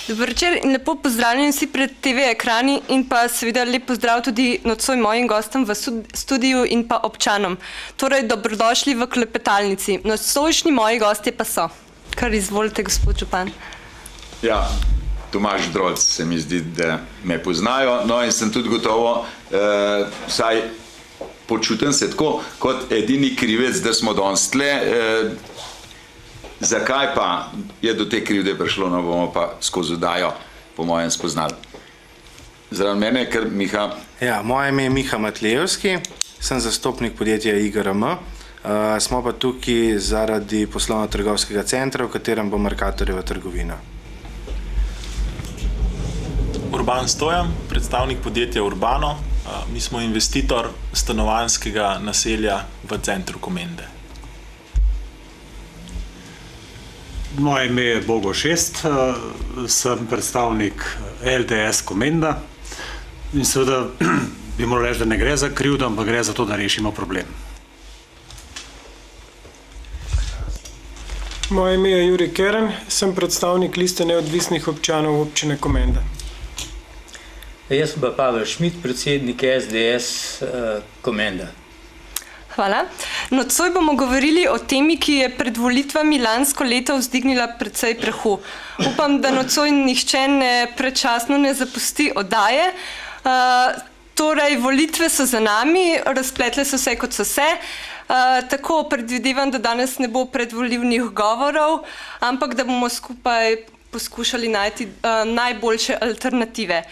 Dober večer in lepo pozdravljeni vsi pred TV ekrani in pa seveda lep pozdrav tudi nocoj mojim gostom v studiu in pa občanom. Torej, dobrodošli v klepetalnici. Nocojšnji moji gostje pa so. Kar izvolite, gospod župan. Ja, Tomaž Drolc se mi zdi, da me poznajo, no in sem tudi gotovo, saj počutim se tako kot edini krivec, da smo danes tle. Zakaj pa je do te krivde prišlo, no bomo pa skozi oddajo po mojem spoznali. Zraven mene je kar Miha. Ja, moje ime je Miha Matlejevski, sem zastopnik podjetja IGRM. Smo pa tukaj zaradi poslovno-trgovskega centra, v katerem bo Mercatorjeva trgovina. Urban Stojan, predstavnik podjetja Urbano. Mi smo investitor stanovanjskega naselja v centru Komende. Moje ime je Bogo Šest, sem predstavnik LDS Komenda in seveda bi moral reči, da ne gre za krivdo, ampak gre za to, da rešimo problem. Moje ime je Jurij Keren, sem predstavnik liste neodvisnih občanov občine Komenda. Jaz sem pa Pavel Šmit, predsednik SDS Komenda. Hvala. Nocoj bomo govorili o temi, ki je pred volitvami lansko leto vzdignila precej prahu. Upam, da nocoj nihče predčasno ne zapusti oddaje. Torej, volitve so za nami, razpletle so se, kot so se. Tako predvidevam, da danes ne bo predvolilnih govorov, ampak da bomo skupaj poskušali najti najboljše alternative.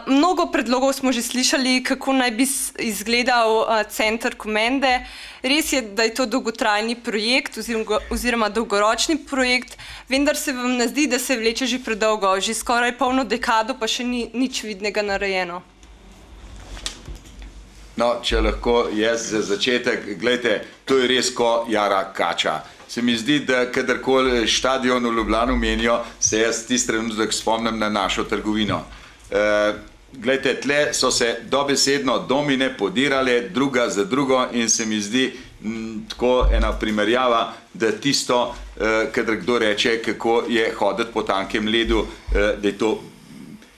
Mnogo predlogov smo že slišali, kako naj bi izgledal center Komende. Res je, da je to dolgotrajni projekt oziroma dolgoročni projekt, vendar se vam ne zdi, da se vleče že predolgo, že skoraj polno dekado, pa še ni nič vidnega narejeno. No, če lahko jaz za začetek, gledajte, to je res ko jara kača. Se mi zdi, da kadarkoli štadion v Ljubljano menijo, se jaz tisti trenutek spomnim na našo trgovino. Glejte, tle so se dobesedno domine podirale druga za drugo in se mi zdi tako ena primerjava, da tisto, kadar kdo reče, kako je hoditi po tankem ledu, da je to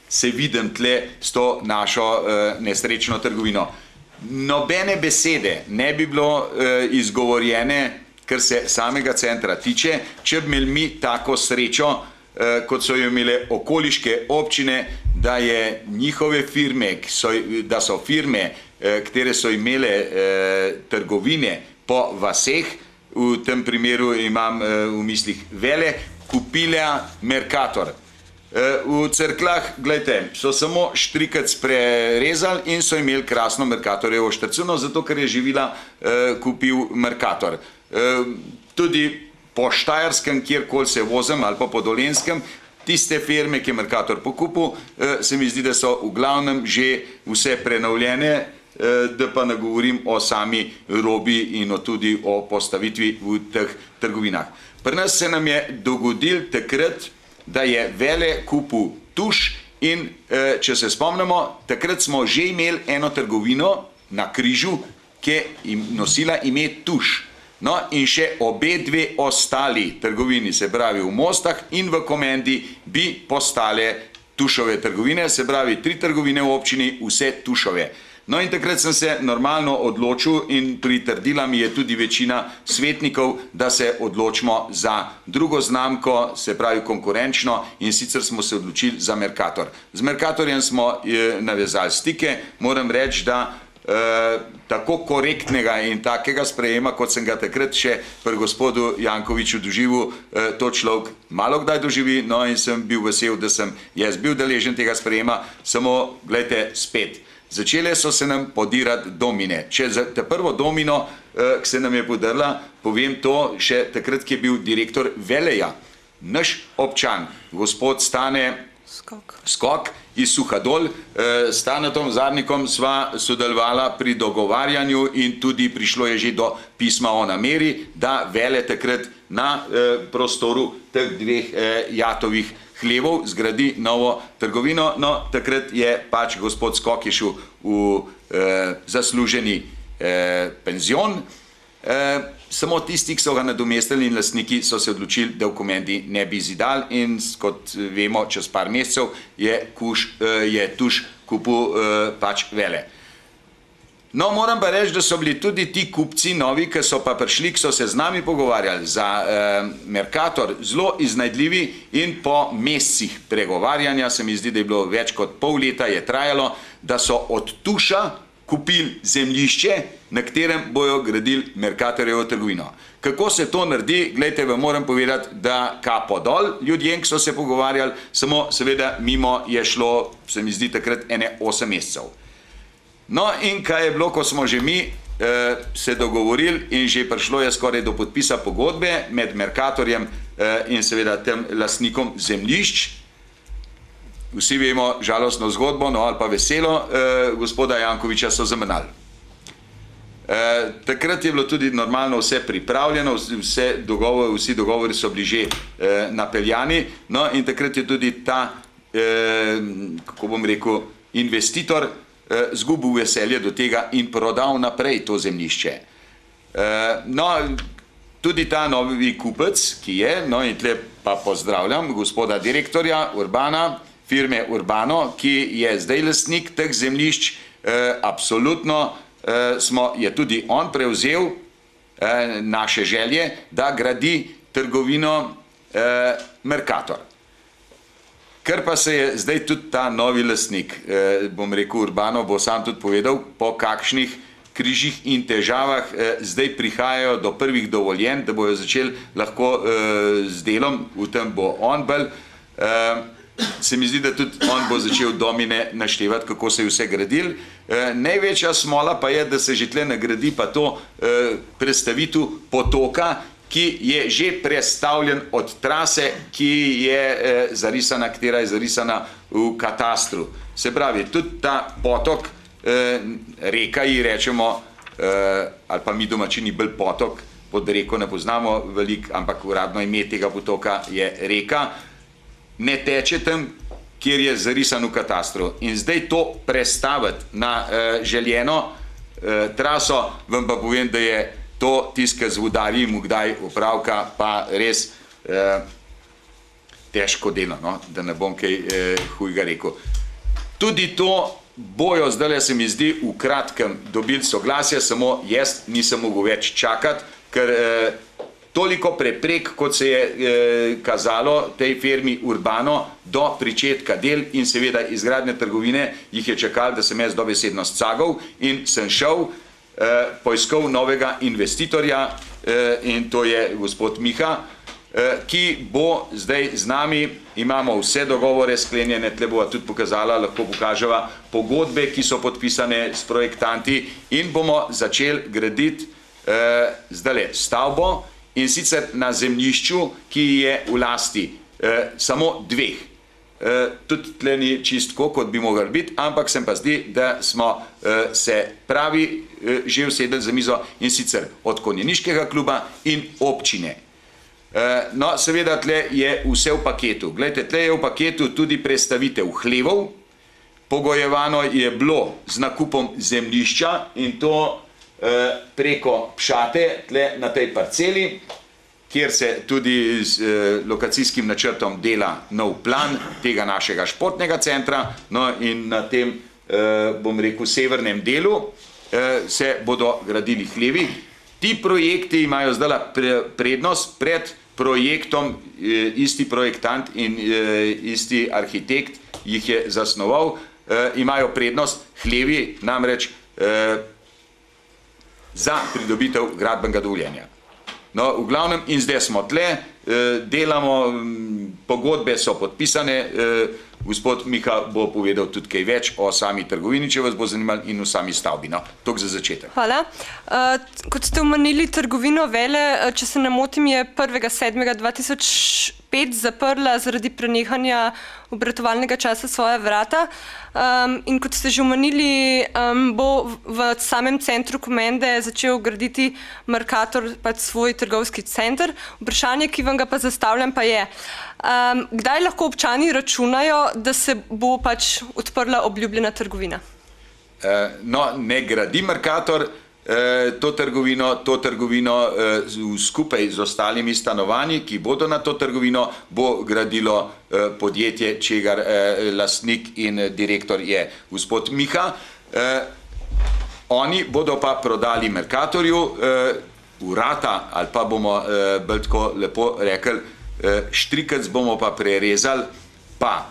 se vidim tle s to našo nesrečno trgovino. Nobene besede ne bi bilo izgovorjene, kar se samega centra tiče, če bi imeli mi tako srečo, kot so jo imele okoliške občine, da je njihove firme, da so firme, katere so imele trgovine po vaseh, v tem primeru imam v mislih Vele, kupile Mercator. V Cerkljah, gledajte, so samo štrikac prerezali in so imeli krasno Mercatorjevo štrcuno, zato ker je živila kupil Mercator. Tudi po Štajerskem, kjerkoli se vozim, ali pa po Dolenjskem, tiste firme, ki je Mercator pokupil, se mi zdi, da so v glavnem že vse prenovljene, da pa ne govorim o sami robi in tudi o postavitvi v teh trgovinah. Pri nas se nam je dogodil takrat, da je Vele kupil Tuš in če se spomnimo, takrat smo že imeli eno trgovino na Križu, ki je nosila ime Tuš. No in še obe dve ostali trgovini, se pravi v Mostah in v Komendi, bi postale Tušove trgovine, se pravi 3 trgovine v občini, vse Tušove. No in takrat sem se normalno odločil in pritrdila mi je tudi večina svetnikov, da se odločimo za drugo znamko, se pravi konkurenčno, in sicer smo se odločili za Mercator. Z Mercatorjem smo navezali stike, moram reči, da tako korektnega in takega sprejema, kot sem ga takrat še pri gospodu Jankoviču doživel, to človek malo kdaj doživi, no in sem bil vesel, da sem jaz bil deležen tega sprejema, samo, gledajte, spet. Začele so se nam podirati domine. Če za te prvo domino, ki se nam je podrla, povem to še takrat, ki je bil direktor Veleja, naš občan, gospod Stane Skok iz Suhadol, s Stanetom Zadnikom sva sodelovala pri dogovarjanju in tudi prišlo je že do pisma o nameri, da Vele takrat na prostoru teh dveh jatovih hlevov zgradi novo trgovino. No, takrat je pač gospod Skok je šel v zasluženi penzion Samo tisti, ki so ga nadomestili in lastniki so se odločili, da v Komendi ne bi zidali in kot vemo, čez par mesecev je Tuš kupil pač Vele. No, moram pa reči, da so bili tudi ti kupci novi, ki so pa prišli, ki so se z nami pogovarjali za Mercator, zelo iznajdljivi in po mesecih pregovarjanja, se mi zdi, da je bilo več kot pol leta je trajalo, da so od Tuša kupili zemljišče, na katerem bojo gradili Mercatorjevo trgovino. Kako se to naredi, gledajte, vam moram povedati, da kapo dol ljudjem, ki so se pogovarjali, samo seveda mimo je šlo, se mi zdi takrat 8 mesecev. No in kaj je bilo, ko smo že mi se dogovorili in že prišlo je skoraj do podpisa pogodbe med Mercatorjem in seveda tem lastnikom zemljišč. Vsi vemo žalostno zgodbo, no ali pa veselo, gospoda Jankoviča so zamenjali. Takrat je bilo tudi normalno vse pripravljeno, vsi dogovori so bili že napeljani, no in takrat je tudi ta, kako bom rekel, investitor zgubil veselje do tega in prodal naprej to zemljišče. No, tudi ta novi kupec, ki je, no in tle pa pozdravljam gospoda direktorja Urbana, firme Urbano, ki je zdaj lastnik teh zemljišč, absolutno je tudi on prevzel naše želje, da gradi trgovino Mercator. Ker pa se je zdaj tudi ta novi lastnik, bom rekel Urbano, bo sam tudi povedal, po kakšnih križih in težavah zdaj prihajajo do prvih dovoljenj, da bojo začeli lahko z delom, v tem bo on bolj. Se mi zdi, da tudi on bo začel domine naštevati, kako se je vse gradil. Največja smola pa je, da se že tle nagradi pa to prestavitev potoka, ki je že prestavljen od trase, ki je zarisana, katera je zarisana v katastru. Se pravi, tudi ta potok, reka ji rečemo, ali pa mi domačini bolj potok, pod reko ne poznamo veliko, ampak uradno ime tega potoka je reka, ne teče tam, kjer je zarisan v katastru. In zdaj to prestaviti na željeno traso, vam pa povem, da je to tiska z vodarji mu kdaj upravka, pa res težko delo, no? Da ne bom kaj hujga rekel. Tudi to bojo zdaj, se mi zdi, v kratkem dobili soglasje, samo jaz nisem mogel več čakati, ker toliko preprek, kot se je kazalo tej firmi Urbano do pričetka del in seveda izgradnje trgovine, jih je čakali, da sem jaz dobesedno scagal in sem šel poiskal novega investitorja in to je gospod Miha, ki bo zdaj z nami, imamo vse dogovore sklenjene, tle bova tudi pokazala, lahko pokaževa pogodbe, ki so podpisane s projektanti in bomo začeli graditi zdaj stavbo in sicer na zemljišču, ki je v lasti samo dveh. Tudi tle ni čistko, kot bi mogli biti, ampak se pa zdi, da smo se pravi že usedeli za mizo in sicer od konjeniškega kluba in občine. No, seveda tle je vse v paketu. Glejte, tle je v paketu tudi prestavitev hlevov, pogojevano je bilo z nakupom zemljišča in to preko Pšate, tle na tej parceli, kjer se tudi z lokacijskim načrtom dela nov plan tega našega športnega centra, no in na tem, bom rekel, severnem delu se bodo gradili hlevi. Ti projekti imajo zdaj prednost pred projektom, isti projektant in isti arhitekt jih je zasnoval, imajo prednost hlevi namreč za pridobitev gradbenega dovoljenja. No, v glavnem, in zdaj smo tle, delamo, pogodbe so podpisane, gospod Miha bo povedal tudi kaj več o sami trgovini, če vas bo zanimalo, in v sami stavbi. No, toliko za začetek. Hvala. Kot ste omenili trgovino Vele, če se ne motim, je 1.7.2005 zaprla zaradi prenehanja obratovalnega časa svoja vrata. In kot ste že omenili, bo v samem centru Komende začel graditi Mercator pač svoj trgovski center. Vprašanje, ki vam ga pa zastavljam, pa je, kdaj lahko občani računajo, da se bo pač odprla obljubljena trgovina? No, ne gradi Mercator, to trgovino skupaj z ostalimi stanovanji, ki bodo na to trgovino, bo gradilo podjetje, čigar lastnik in direktor je gospod Miha. Oni bodo pa prodali Mercatorju urata, ali pa bomo bolj tako lepo rekli, štrikec bomo pa prerezali, pa,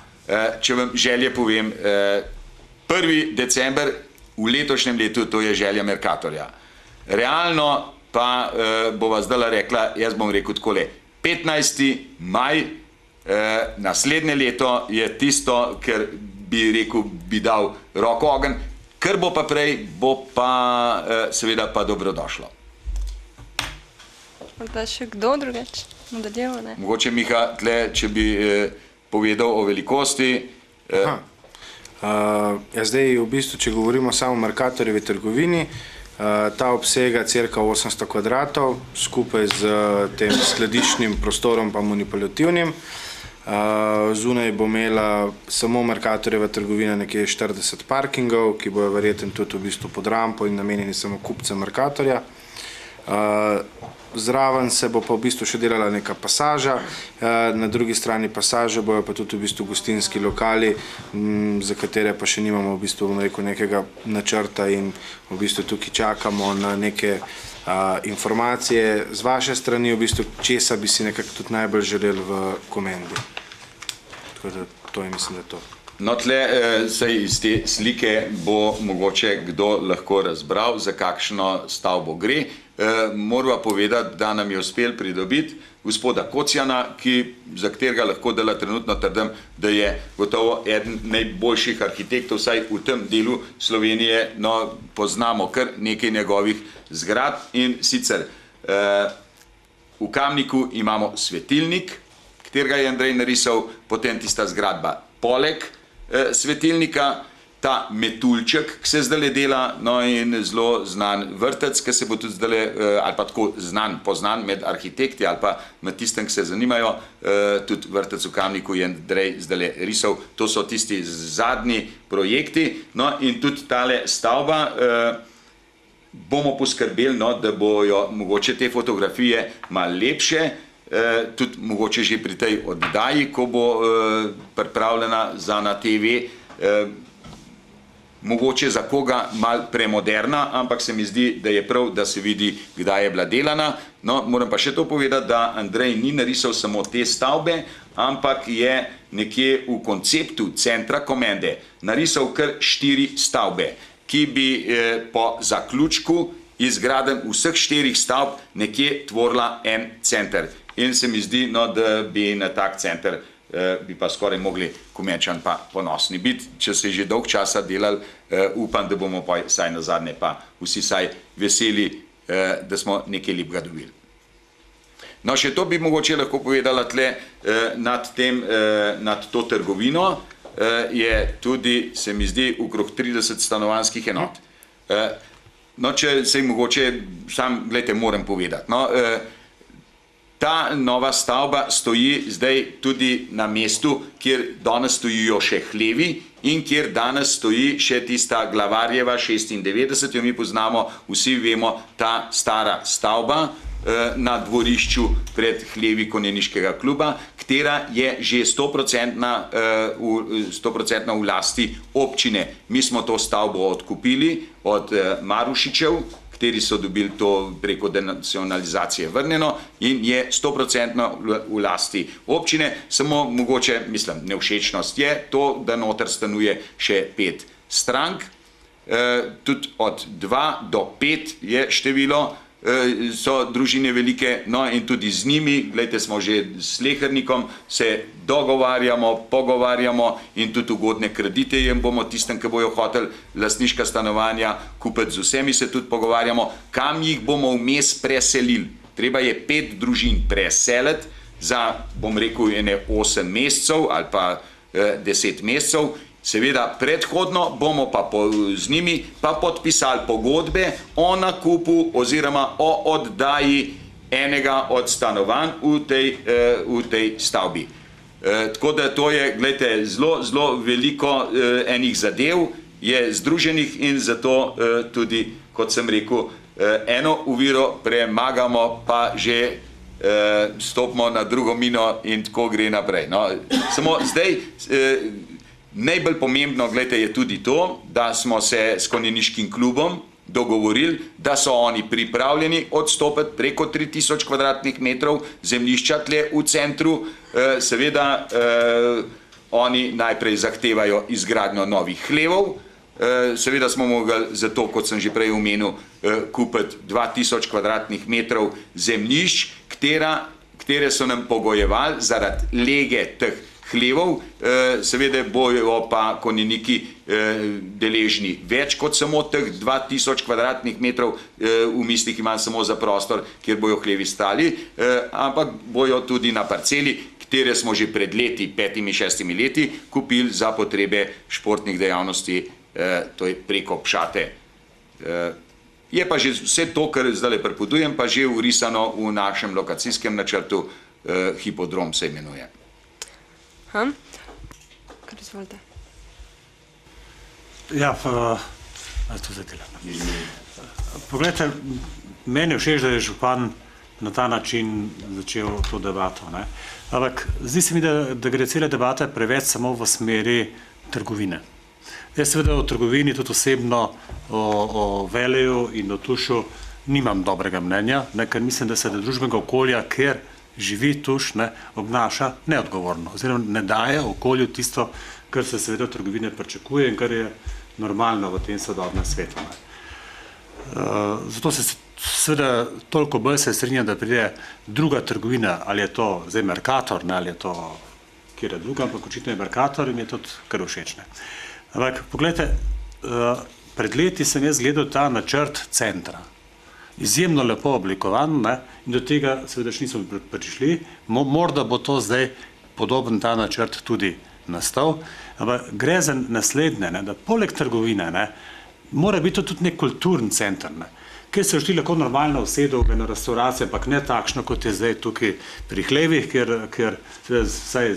če vam želje povem, 1. december v letošnjem letu, to je želja Mercatorja. Realno pa bova zdaj rekla, jaz bom rekel takole, 15. maj naslednje leto je tisto, ker bi rekel, bi dal roko ogenj, kar bo pa prej, bo pa seveda pa dobrodošlo. Morda še kdo drugače? Mogoče Miha, tle, če bi povedal o velikosti. Zdaj, v bistvu, če govorimo samo o Mercatorjevi trgovini, ta obsega cirka 800 kvadratov, skupaj z tem skladiščnim prostorom pa manipulativnim. Zunaj bo imela samo Mercatorjeva trgovina nekje 40 parkingov, ki bojo verjetno tudi v bistvu pod rampo in namenjeni samo kupcem Mercatorja. Zraven se bo pa v bistvu še delala neka pasaža, na drugi strani pasaže bojo pa tudi v bistvu gostinski lokali, za katere pa še nimamo v bistvu, bom rekel, nekega načrta in v bistvu tukaj čakamo na neke informacije z vaše strani, v bistvu česa bi si nekako tudi najbolj želeli v Komendi. Tako da to je, mislim, da to. No, tle saj iz te slike bo mogoče kdo lahko razbral, za kakšno stavbo gre. Morava povedati, da nam je uspel pridobiti gospoda Kocjana, za katerega lahko dela trenutno trdim, da je gotovo eden najboljših arhitektov, vsaj v tem delu Slovenije, no, poznamo kar nekaj njegovih zgradb in sicer v Kamniku imamo svetilnik, katerega je Andrej narisal, potem tista zgradba poleg svetilnika, ta metuljček, ki se zdaj dela, no in zelo znan vrtec, ki se bo tudi zdaj, ali pa tako poznan med arhitekti ali pa med tistem, ki se zanimajo, tudi vrtec v Kamniku je Andrej zdaj risal, to so tisti zadnji projekti, no in tudi tale stavba bomo poskrbeli, no, da bojo mogoče te fotografije malo lepše, tudi mogoče že pri tej oddaji, ko bo pripravljena za na TV, mogoče za koga malo premoderna, ampak se mi zdi, da je prav, da se vidi, kdaj je bila delana. No, moram pa še to povedati, da Andrej ni narisal samo te stavbe, ampak je nekje v konceptu centra Komende narisal kar 4 stavbe, ki bi po zaključku izgraden vseh 4 stavb nekje tvorila en center. In se mi zdi, no, da bi na tak center bi pa skoraj mogli Komenčan pa ponosni biti, če se je že dolg časa delali, upam, da bomo pa saj na zadnje pa vsi saj veseli, da smo nekaj lepega dobili. No, še to bi mogoče lahko povedala tle nad to trgovino, je tudi, se mi zdi, okrog 30 stanovanjskih enot. No, če se mogoče, sam, gledajte, moram povedati, no, ta nova stavba stoji zdaj tudi na mestu, kjer danes stojijo še hlevi in kjer danes stoji še tista Glavarjeva 96, jo mi poznamo, vsi vemo, ta stara stavba na dvorišču pred hlevi konjeniškega kluba, katera je že 100% v lasti občine. Mi smo to stavbo odkupili od Marušičev, kateri so dobili to preko denacionalizacije vrnjeno in je 100% v lasti občine, samo mogoče, mislim, nevšečnost je to, da noter stanuje še 5 strank, tudi od 2 do 5 je število, so družine velike, no in tudi z njimi, gledajte, smo že s slehernikom, se dogovarjamo, pogovarjamo in tudi ugodne kredite jim bomo tistem, ki bojo hoteli lastniška stanovanja kupiti, z vsemi se tudi pogovarjamo, kam jih bomo vmes preselili. Treba je 5 družin preseliti za, bom rekel, 8 mesecev ali pa 10 mesecev. Seveda, predhodno bomo pa z njimi pa podpisali pogodbe o nakupu oziroma o oddaji enega od stanovanj v tej stavbi. Tako da to je, gledajte, zelo veliko enih zadev je združenih in zato tudi, kot sem rekel, eno oviro premagamo, pa že stopimo na drugo mino in tako gre naprej. No, samo zdaj, najbolj pomembno, gledajte, je tudi to, da smo se s konjeniškim klubom dogovorili, da so oni pripravljeni odstopiti preko 3000 kvadratnih metrov zemljišča tle v centru. Seveda, oni najprej zahtevajo izgradnjo novih hlevov. Seveda smo mogli zato, kot sem že prej omenil, kupiti 2000 kvadratnih metrov zemljišč, katere so nam pogojevali zaradi lege teh hlevov. Seveda bojo pa konjeniki deležni več kot samo teh 2000 kvadratnih metrov, v mislih imam samo za prostor, kjer bojo hlevi stali, ampak bojo tudi na parceli, katere smo že pred leti, 5-6 leti, kupili za potrebe športnih dejavnosti, to je preko Pšate. Je pa že vse to, kar zdaj prepovedujem, pa že urisano v našem lokacijskem načrtu, hipodrom se imenuje. Kar izvolite. Ja, to zdaj delam. Poglejte, meni je všeč, da je župan na ta način začel to debato. Ne? Ampak zdi se mi, da gre cele debate preveč samo v smeri trgovine. Jaz seveda o trgovini tudi osebno, o Veleju in o Tušu nimam dobrega mnenja, ne, ker mislim, da se družbenega okolja, kjer živi Tuš, ne, obnaša neodgovorno, oziroma ne daje okolju tisto, kar se seveda v trgovine pričakuje in kar je normalno v tem sodobnem svetu. Zato se seveda toliko bolj se strinjam, da pride druga trgovina, ali je to zdaj Mercator, ne, ali je to kjer je druga, ampak očitno je Mercator in je tudi kar všeč. Ampak pogledajte, pred leti sem jaz gledal ta načrt centra. Izjemno lepo oblikovan, ne, in do tega seveda še nismo prišli. Morda bo to zdaj podoben ta načrt tudi nastal, ampak gre za naslednje, ne, da poleg trgovine, ne, mora biti to tudi nek kulturni center, ne, kjer se šli lahko normalno usedel v eno restauracijo, ampak ne takšno, kot je zdaj tukaj pri hlevih, ker vsaj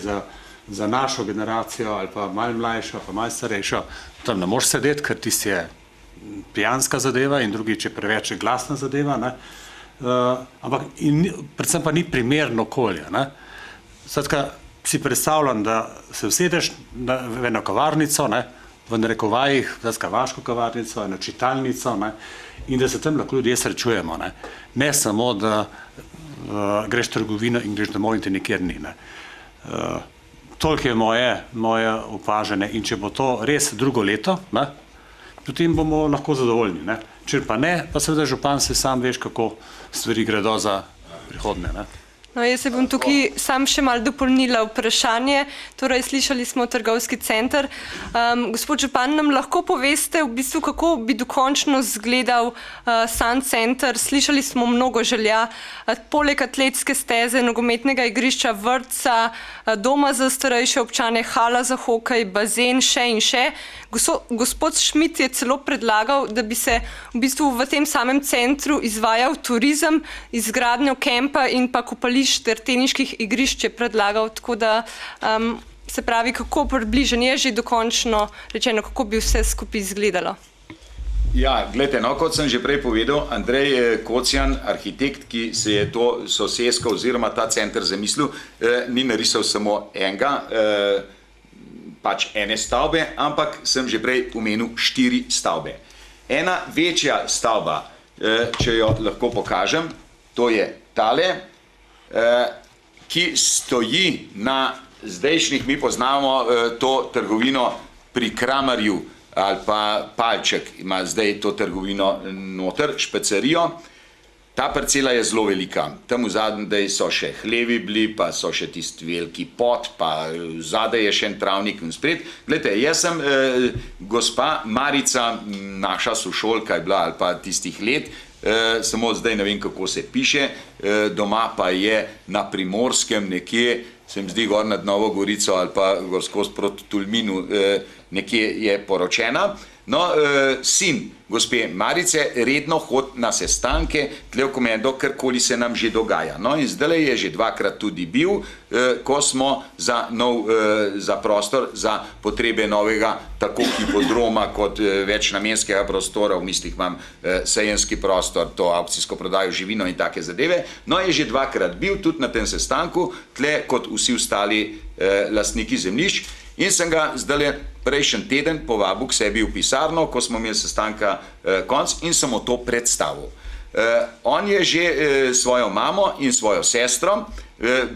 za našo generacijo ali pa malo mlajšo, pa malo starejšo, tam ne moreš sedeti, ker tisti je pijanska zadeva in drugič je preveč glasna zadeva, ne. Ampak predvsem pa ni primerno okolje. Skratka, si predstavljam, da se usedeš v eno kavarnico, ne, v narekovajih, vaško kavarnico, eno čitalnico, ne, in da se tam lahko ljudje srečujemo. Ne samo, da greš v trgovino in greš domov in te nikjer ni. Toliko je moje opažanje in če bo to res drugo leto, ne, potem bomo lahko zadovoljni. Ne. Če pa ne, pa seveda župan se sam veš, kako stvari gredo za prihodnje. Ne. No, jaz se bom tukaj sam še malo dopolnila vprašanje. Torej, slišali smo trgovski center. Gospod župan, nam lahko poveste v bistvu, kako bi dokončno izgledal sam center? Slišali smo mnogo želja, poleg atletske steze, nogometnega igrišča, vrtca, doma za starejše občane, hala za hokej, bazen, še in še. Gospod Šmit je celo predlagal, da bi se v bistvu v tem samem centru izvajal turizem, izgradnjo kempa in pa kopališč ter teniških igrišč je predlagal, tako da se pravi, kako približen je že dokončno rečeno, kako bi vse skupaj izgledalo. Ja, gledajte, no, kot sem že prej povedal, Andrej Kocjan, arhitekt, ki se je to sosesko oziroma ta center zamislil, ni narisal samo enega, pač ene stavbe, ampak sem že prej omenil 4 stavbe. Ena večja stavba, če jo lahko pokažem, to je tale, ki stoji na zdajšnjih, mi poznamo to trgovino pri Kramarju ali pa Palček, ima zdaj to trgovino noter, špecerijo. Ta parcela je zelo velika. Tam v zadnji so še hlevi bili, pa so še tisti veliki pot, pa zadaj je še en travnik in spred. Glejte, jaz sem gospa Marica, naša sošolka je bila ali pa tistih let, samo zdaj ne vem, kako se piše, doma pa je na Primorskem nekje, se mi zdi gor nad Novo Gorico ali pa gor skozi proti Tolminu, nekje je poročena. No, sin gospe Marice redno hod na sestanke tle v komendo, karkoli se nam že dogaja. No, in zdaj je že dvakrat tudi bil, ko smo za prostor, za potrebe novega tako hipodroma kot večnamenskega prostora, v mislih imam sejenski prostor, to aukcijsko prodajo živino in take zadeve. No, je že dvakrat bil tudi na tem sestanku, tle kot vsi ostali lastniki zemljišč, in sem ga zdaj prejšnji teden povabil k sebi v pisarno, ko smo imeli sestanka konc, in sem mu to predstavil. On je že svojo mamo in svojo sestro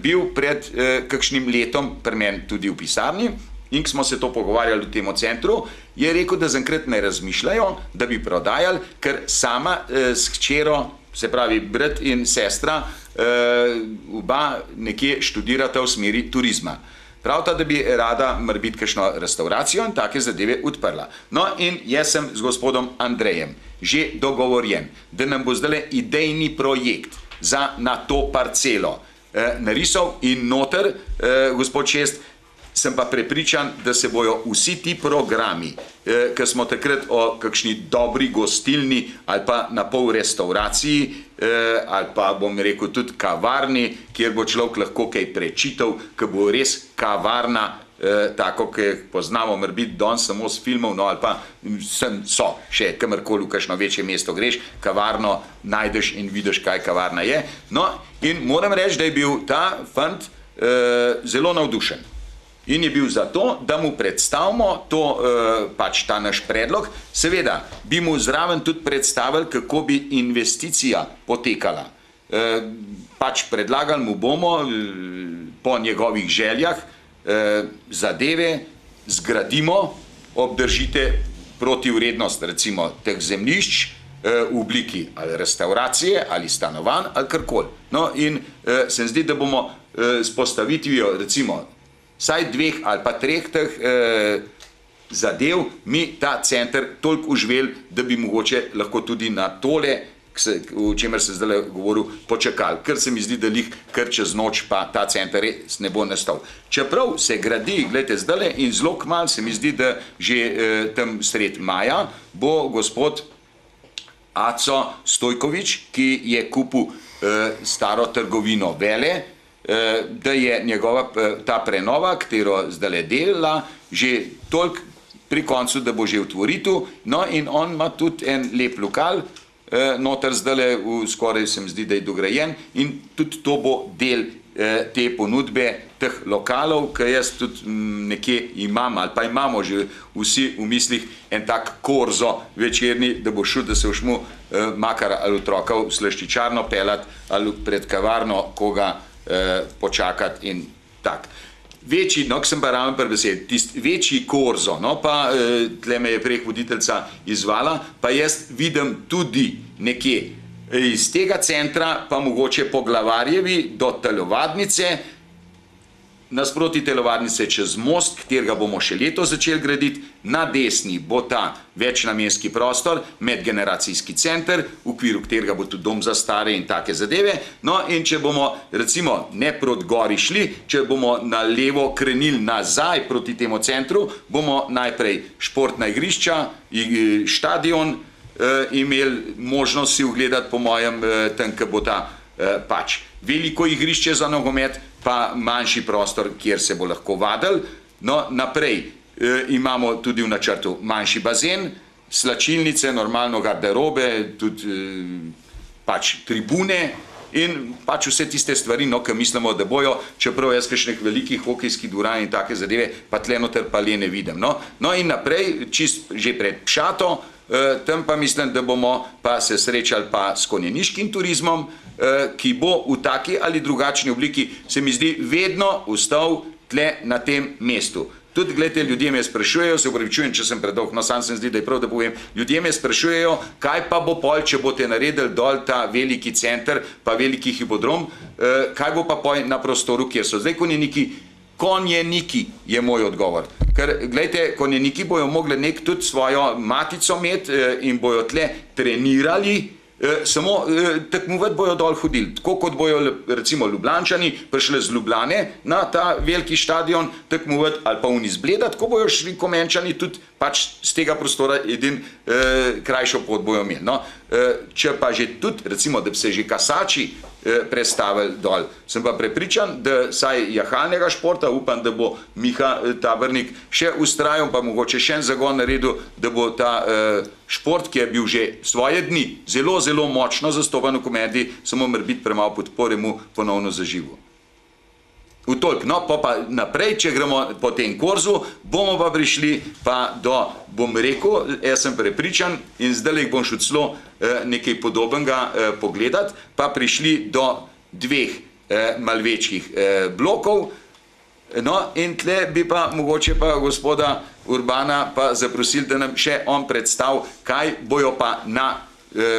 bil pred kakšnim letom pri meni tudi v pisarni, in ko smo se to pogovarjali v tem centru, je rekel, da zaenkrat ne razmišljajo, da bi prodajali, ker sama s hčero, se pravi brat in sestra, oba nekje študirata v smeri turizma. Pravta, da bi rada morbiti kakšno restauracijo in take zadeve odprla. No, in jaz sem z gospodom Andrejem že dogovorjen, da nam bo zdaj idejni projekt na to parcelo narisal in noter, gospod Šest, sem pa prepričan, da se bojo vsi ti programi, ker smo takrat o kakšni dobri gostilni ali pa na pol restauraciji ali pa bom rekel tudi kavarni, kjer bo človek lahko kaj prečital, ker bo res kavarna, tako, ki poznamo morbiti danes samo z filmov, no ali pa so še kamorkoli v kakšno večje mesto greš, kavarno najdeš in vidiš, kaj kavarna je. No, in moram reči, da je bil ta fant zelo navdušen. In je bil zato, da mu predstavimo to, pač ta naš predlog. Seveda, bi mu zraven tudi predstavili, kako bi investicija potekala. Pač predlagali mu bomo po njegovih željah zadeve, zgradimo, obdržite protivrednost recimo teh zemljišč v obliki ali restauracije, ali stanovanj, ali karkoli. No, in se zdi, da bomo s postavitvijo recimo vsaj 2 ali pa 3 teh zadev mi ta center toliko uživeli, da bi mogoče lahko tudi na tole, o čemer se zdaj govoril, počakali. Ker se mi zdi, da lih kar čez noč pa ta center res ne bo nastal. Čeprav se gradi, gledajte, zdaj in zelo kmalu se mi zdi, da že tam sred maja bo gospod Aco Stojkovič, ki je kupil staro trgovino Vele, da je njegova ta prenova, katero zdaj dela, že toliko pri koncu, da bo že otvoritev. No, in on ima tudi en lep lokal, noter zdaj skoraj se mi zdi, da je dograjen, in tudi to bo del te ponudbe teh lokalov, ki jaz tudi nekje imam, ali pa imamo že vsi v mislih en tak korzo večerni, da bo šel, da se všmu makar ali otroka v slaščičarno pelat, ali pred kavarno koga počakati in tak. Večji, no, ko sem pa raven pri besedi, tisti večji korzo, no, pa tle me je prej voditeljca izvala, pa jaz vidim tudi nekje iz tega centra, pa mogoče po Glavarjevi do telovadnice, nasproti telovadnice čez most, katerega bomo še leto začeli graditi, na desni bo ta večnamenski prostor, medgeneracijski center, v okviru katerega bo tudi dom za stare in take zadeve. No, in če bomo recimo ne proti gori šli, če bomo na levo krenili nazaj proti temu centru, bomo najprej športna igrišča, štadion, imeli možnost si ogledati po mojem tam, ko bo ta pač veliko igrišče za nogomet, pa manjši prostor, kjer se bo lahko vadil. No, naprej imamo tudi v načrtu manjši bazen, slačilnice, normalno garderobe, tudi pač tribune in pač vse tiste stvari, no, ki mislimo, da bojo, čeprav jaz kakšnih velikih hokejskih dvoran in take zadeve, pa tle noter pa le ne vidim. No in naprej, čist že pred Pšato, tam pa mislim, da bomo pa se srečali pa s konjeniškim turizmom, ki bo v taki ali drugačni obliki, se mi zdi, vedno ostal tle na tem mestu. Tudi, gledajte, ljudje me sprašujejo, se upravičujem, če sem predolg, no sam se mi zdi, da je prav, da povem, ljudje me sprašujejo, kaj pa bo pol, če boste naredili dol ta veliki center, pa veliki hipodrom, kaj bo pa pol na prostoru, kjer so zdaj konjeniki. Konjeniki je moj odgovor. Ker, gledajte, konjeniki bojo mogli nek tudi svojo matico imeti in bojo tle trenirali samo tekmovati bojo dol hodili, tako kot bojo recimo Ljubljančani prišli z Ljubljane na ta veliki štadion tekmovati ali pa oni z Bleda, tako bojo šli Komenčani tudi pač z tega prostora edin krajšo pot bojo imeli. No, če pa že tudi, recimo, da bi se že kasači predstavili dol, sem pa prepričan, da saj jahalnega športa, upam, da bo Miha Tabernik še ustrajal, pa mogoče še en zagon naredil, da bo ta šport, ki je bil že svoje dni zelo, zelo močno zastopan v komediji, samo mora biti premalo podpore mu ponovno zaživo. Utoliko, no, pa naprej, če gremo po tem korzu, bomo pa prišli pa do, bom rekel, jaz sem prepričan in zdaj bom šel celo nekaj podobnega pogledati, pa prišli do dveh mal večjih blokov, no, in tle bi pa mogoče pa gospoda Urbana pa zaprosil, da nam še on predstav, kaj bojo pa na,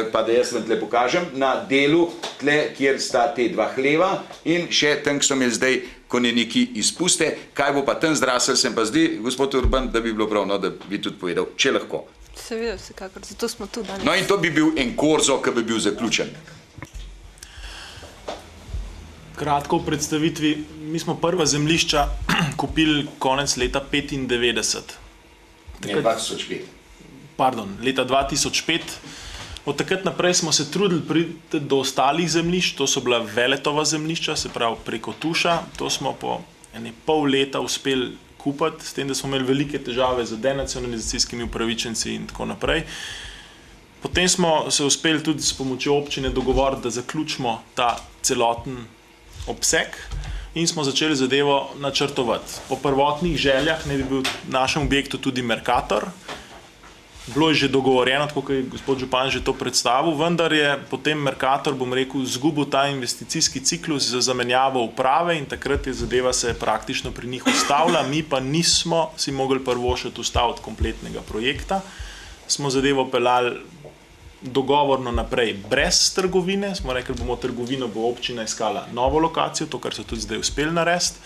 pa da jaz vam tle pokažem, na delu tle, kjer sta te dva hleva in še tam, ki so imeli zdaj konjeniki izpuste, kaj bo pa tam zrasel, sem pa zdi, gospod Urban, da bi bilo prav, no, da bi tudi povedal, če lahko. Seveda, vsekakor, zato smo tu danes. No in to bi bil en korzo, ki bi bil zaključen. Kratko v predstavitvi, mi smo prva zemljišča kupili konec leta 1995. Ne, 2005. Pardon, leta 2005. Od takrat naprej smo se trudili priti do ostalih zemljišč, to so bila Veletova zemljišča, se pravi preko Tuša, to smo po pol leta uspeli kupiti, s tem, da smo imeli velike težave z denacionalizacijskimi upravičenci in tako naprej. Potem smo se uspeli tudi s pomočjo občine dogovoriti, da zaključimo ta celoten obseg in smo začeli zadevo načrtovati. Po prvotnih željah ne bi bil v našem objektu tudi Mercator. Bilo je že dogovorjeno, tako kot je gospod župan že to predstavil, vendar je potem Mercator, bom rekel, izgubil ta investicijski ciklus za zamenjavo uprave in takrat je zadeva se praktično pri njih ustavila, mi pa nismo si mogli prvošiti ustaviti kompletnega projekta. Smo zadevo peljali dogovorno naprej brez trgovine, smo rekli, bomo trgovino, bo občina iskala novo lokacijo, to, kar so tudi zdaj uspeli narediti.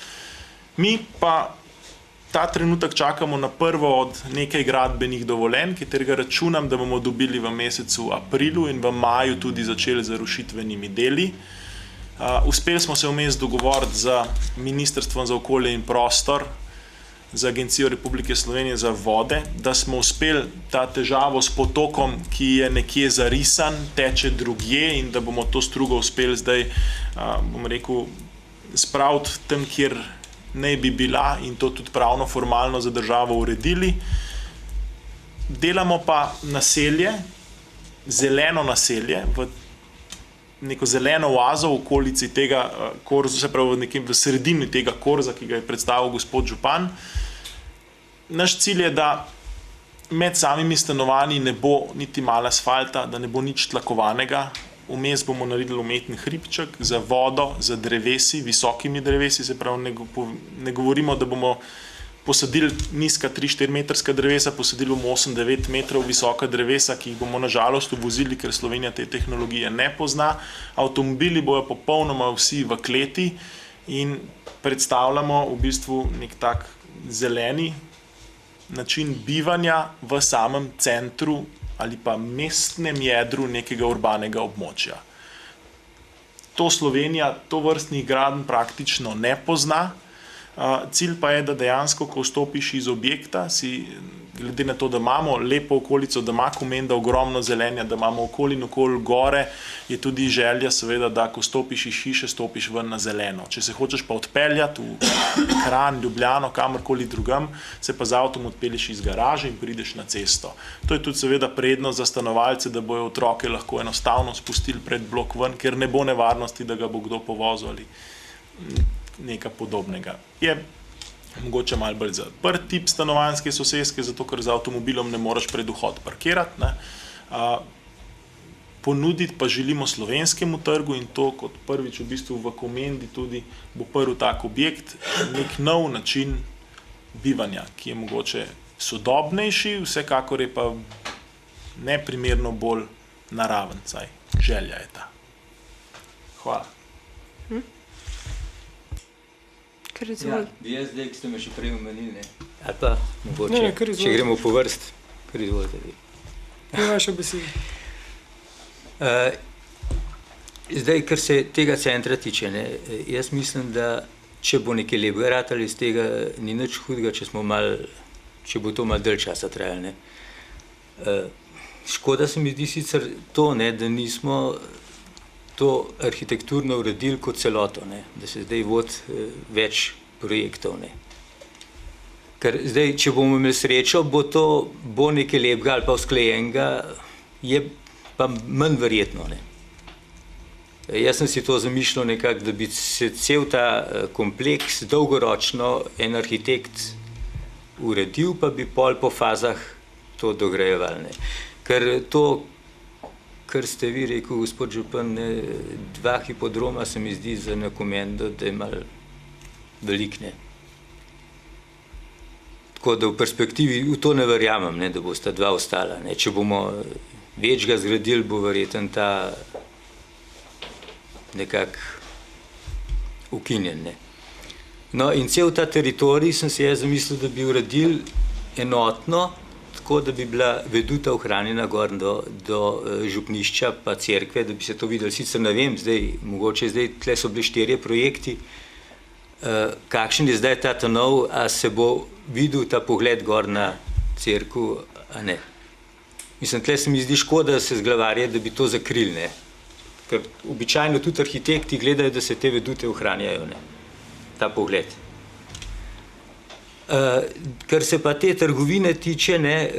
Mi pa ta trenutek čakamo na prvo od nekaj gradbenih dovoljenj, katerega računam, da bomo dobili v mesecu aprilu in v maju tudi začeli z rušitvenimi deli. Uspeli smo se vmes dogovoriti z Ministrstvom za okolje in prostor, z Agencijo Republike Slovenije za vode, da smo uspeli ta težavo s potokom, ki je nekje zarisan, teče drugje in da bomo to strugo uspeli zdaj, bom rekel, spraviti tam, kjer naj bi bila in to tudi pravno formalno za državo uredili. Delamo pa naselje, zeleno naselje, v neko zeleno oazo v okolici tega korza, se pravi v sredini tega korza, ki ga je predstavil gospod župan. Naš cilj je, da med samimi stanovanji ne bo niti malo asfalta, da ne bo nič tlakovanega. Vmes bomo naredili umetni hribček za vodo, za drevesi, visokimi drevesi, se pravi ne govorimo, da bomo posadili nizka 3-4 metrska drevesa, posadili bomo 8-9 metrov visoka drevesa, ki jih bomo nažalost uvozili, ker Slovenija te tehnologije ne pozna. Avtomobili bojo popolnoma vsi v kleti in predstavljamo v bistvu nek tak zeleni način bivanja v samem centru ali pa mestnem jedru nekega urbanega območja. To Slovenija tovrstnih gradenj praktično ne pozna. Cilj pa je, da dejansko, ko vstopiš iz objekta, si, glede na to, da imamo lepo okolico, da ima Komenda ogromno zelenja, da imamo okoli in okoli gore, je tudi želja seveda, da ko stopiš iz hiše, stopiš ven na zeleno. Če se hočeš pa odpeljati v Kranj, Ljubljano, kamorkoli drugam, se pa z avtom odpelješ iz garaže in prideš na cesto. To je tudi seveda prednost za stanovalce, da bojo otroke lahko enostavno spustili pred blok ven, ker ne bo nevarnosti, da ga bo kdo povozil ali nekaj podobnega. Je mogoče malo bolj zaprt tip stanovanjske soseske, zato ker z avtomobilom ne moreš pred vhod parkirati, ne. Ponuditi pa želimo slovenskemu trgu in to kot prvič v bistvu v Komendi tudi bo prvi tak objekt, nek nov način bivanja, ki je mogoče sodobnejši, vsekakor je pa neprimerno bolj naraven, saj želja je ta. Hvala. Ja, bi jaz zdaj, ki ste me še prej omenili, ne? Ali pa mogoče, Ne, če gremo po vrst, kar izvolite vi. Je vaša beseda. Zdaj, kar se tega centra tiče, ne, jaz mislim, da če bo nekaj lepega ratalo iz tega, ni nič hudega, če bo to malo dalj časa trajalo. Škoda se mi zdi sicer to, ne, da nismo to arhitekturno uredili kot celoto, ne, da se zdaj vodi več projektov. Ne. Ker zdaj, če bomo imeli srečo, bo nekaj lepega ali pa usklajenega, je pa manj verjetno. Ne. Jaz sem si to zamišljal nekako, da bi se cel ta kompleks dolgoročno en arhitekt uredil, pa bi pol po fazah to dograjeval. Ne. Ker to, kar ste vi rekel, gospod župan, 2 hipodroma se mi zdi za Nakomendo, da je malo velik. Ne. Tako da v perspektivi v to ne verjamem, ne, da bosta 2 ostala. Ne. Če bomo večga zgradili, bo verjetno ta nekako ukinjen. Ne. No in cel ta teritorij sem se jaz zamislil, da bi uredili enotno, tako da bi bila veduta ohranjena gor do župnišča pa cerkve, da bi se to videli. Sicer ne vem, mogoče tle so bili 4 projekti, kakšen je zdaj ta nov, a se bo videl ta pogled gor na cerkev, a ne. Mislim, tle se mi zdi škoda, da se zglavarje, da bi to zakrili, ne. Ker običajno tudi arhitekti gledajo, da se te vedute ohranjajo, ne, ta pogled. Kar se pa te trgovine tiče, ne,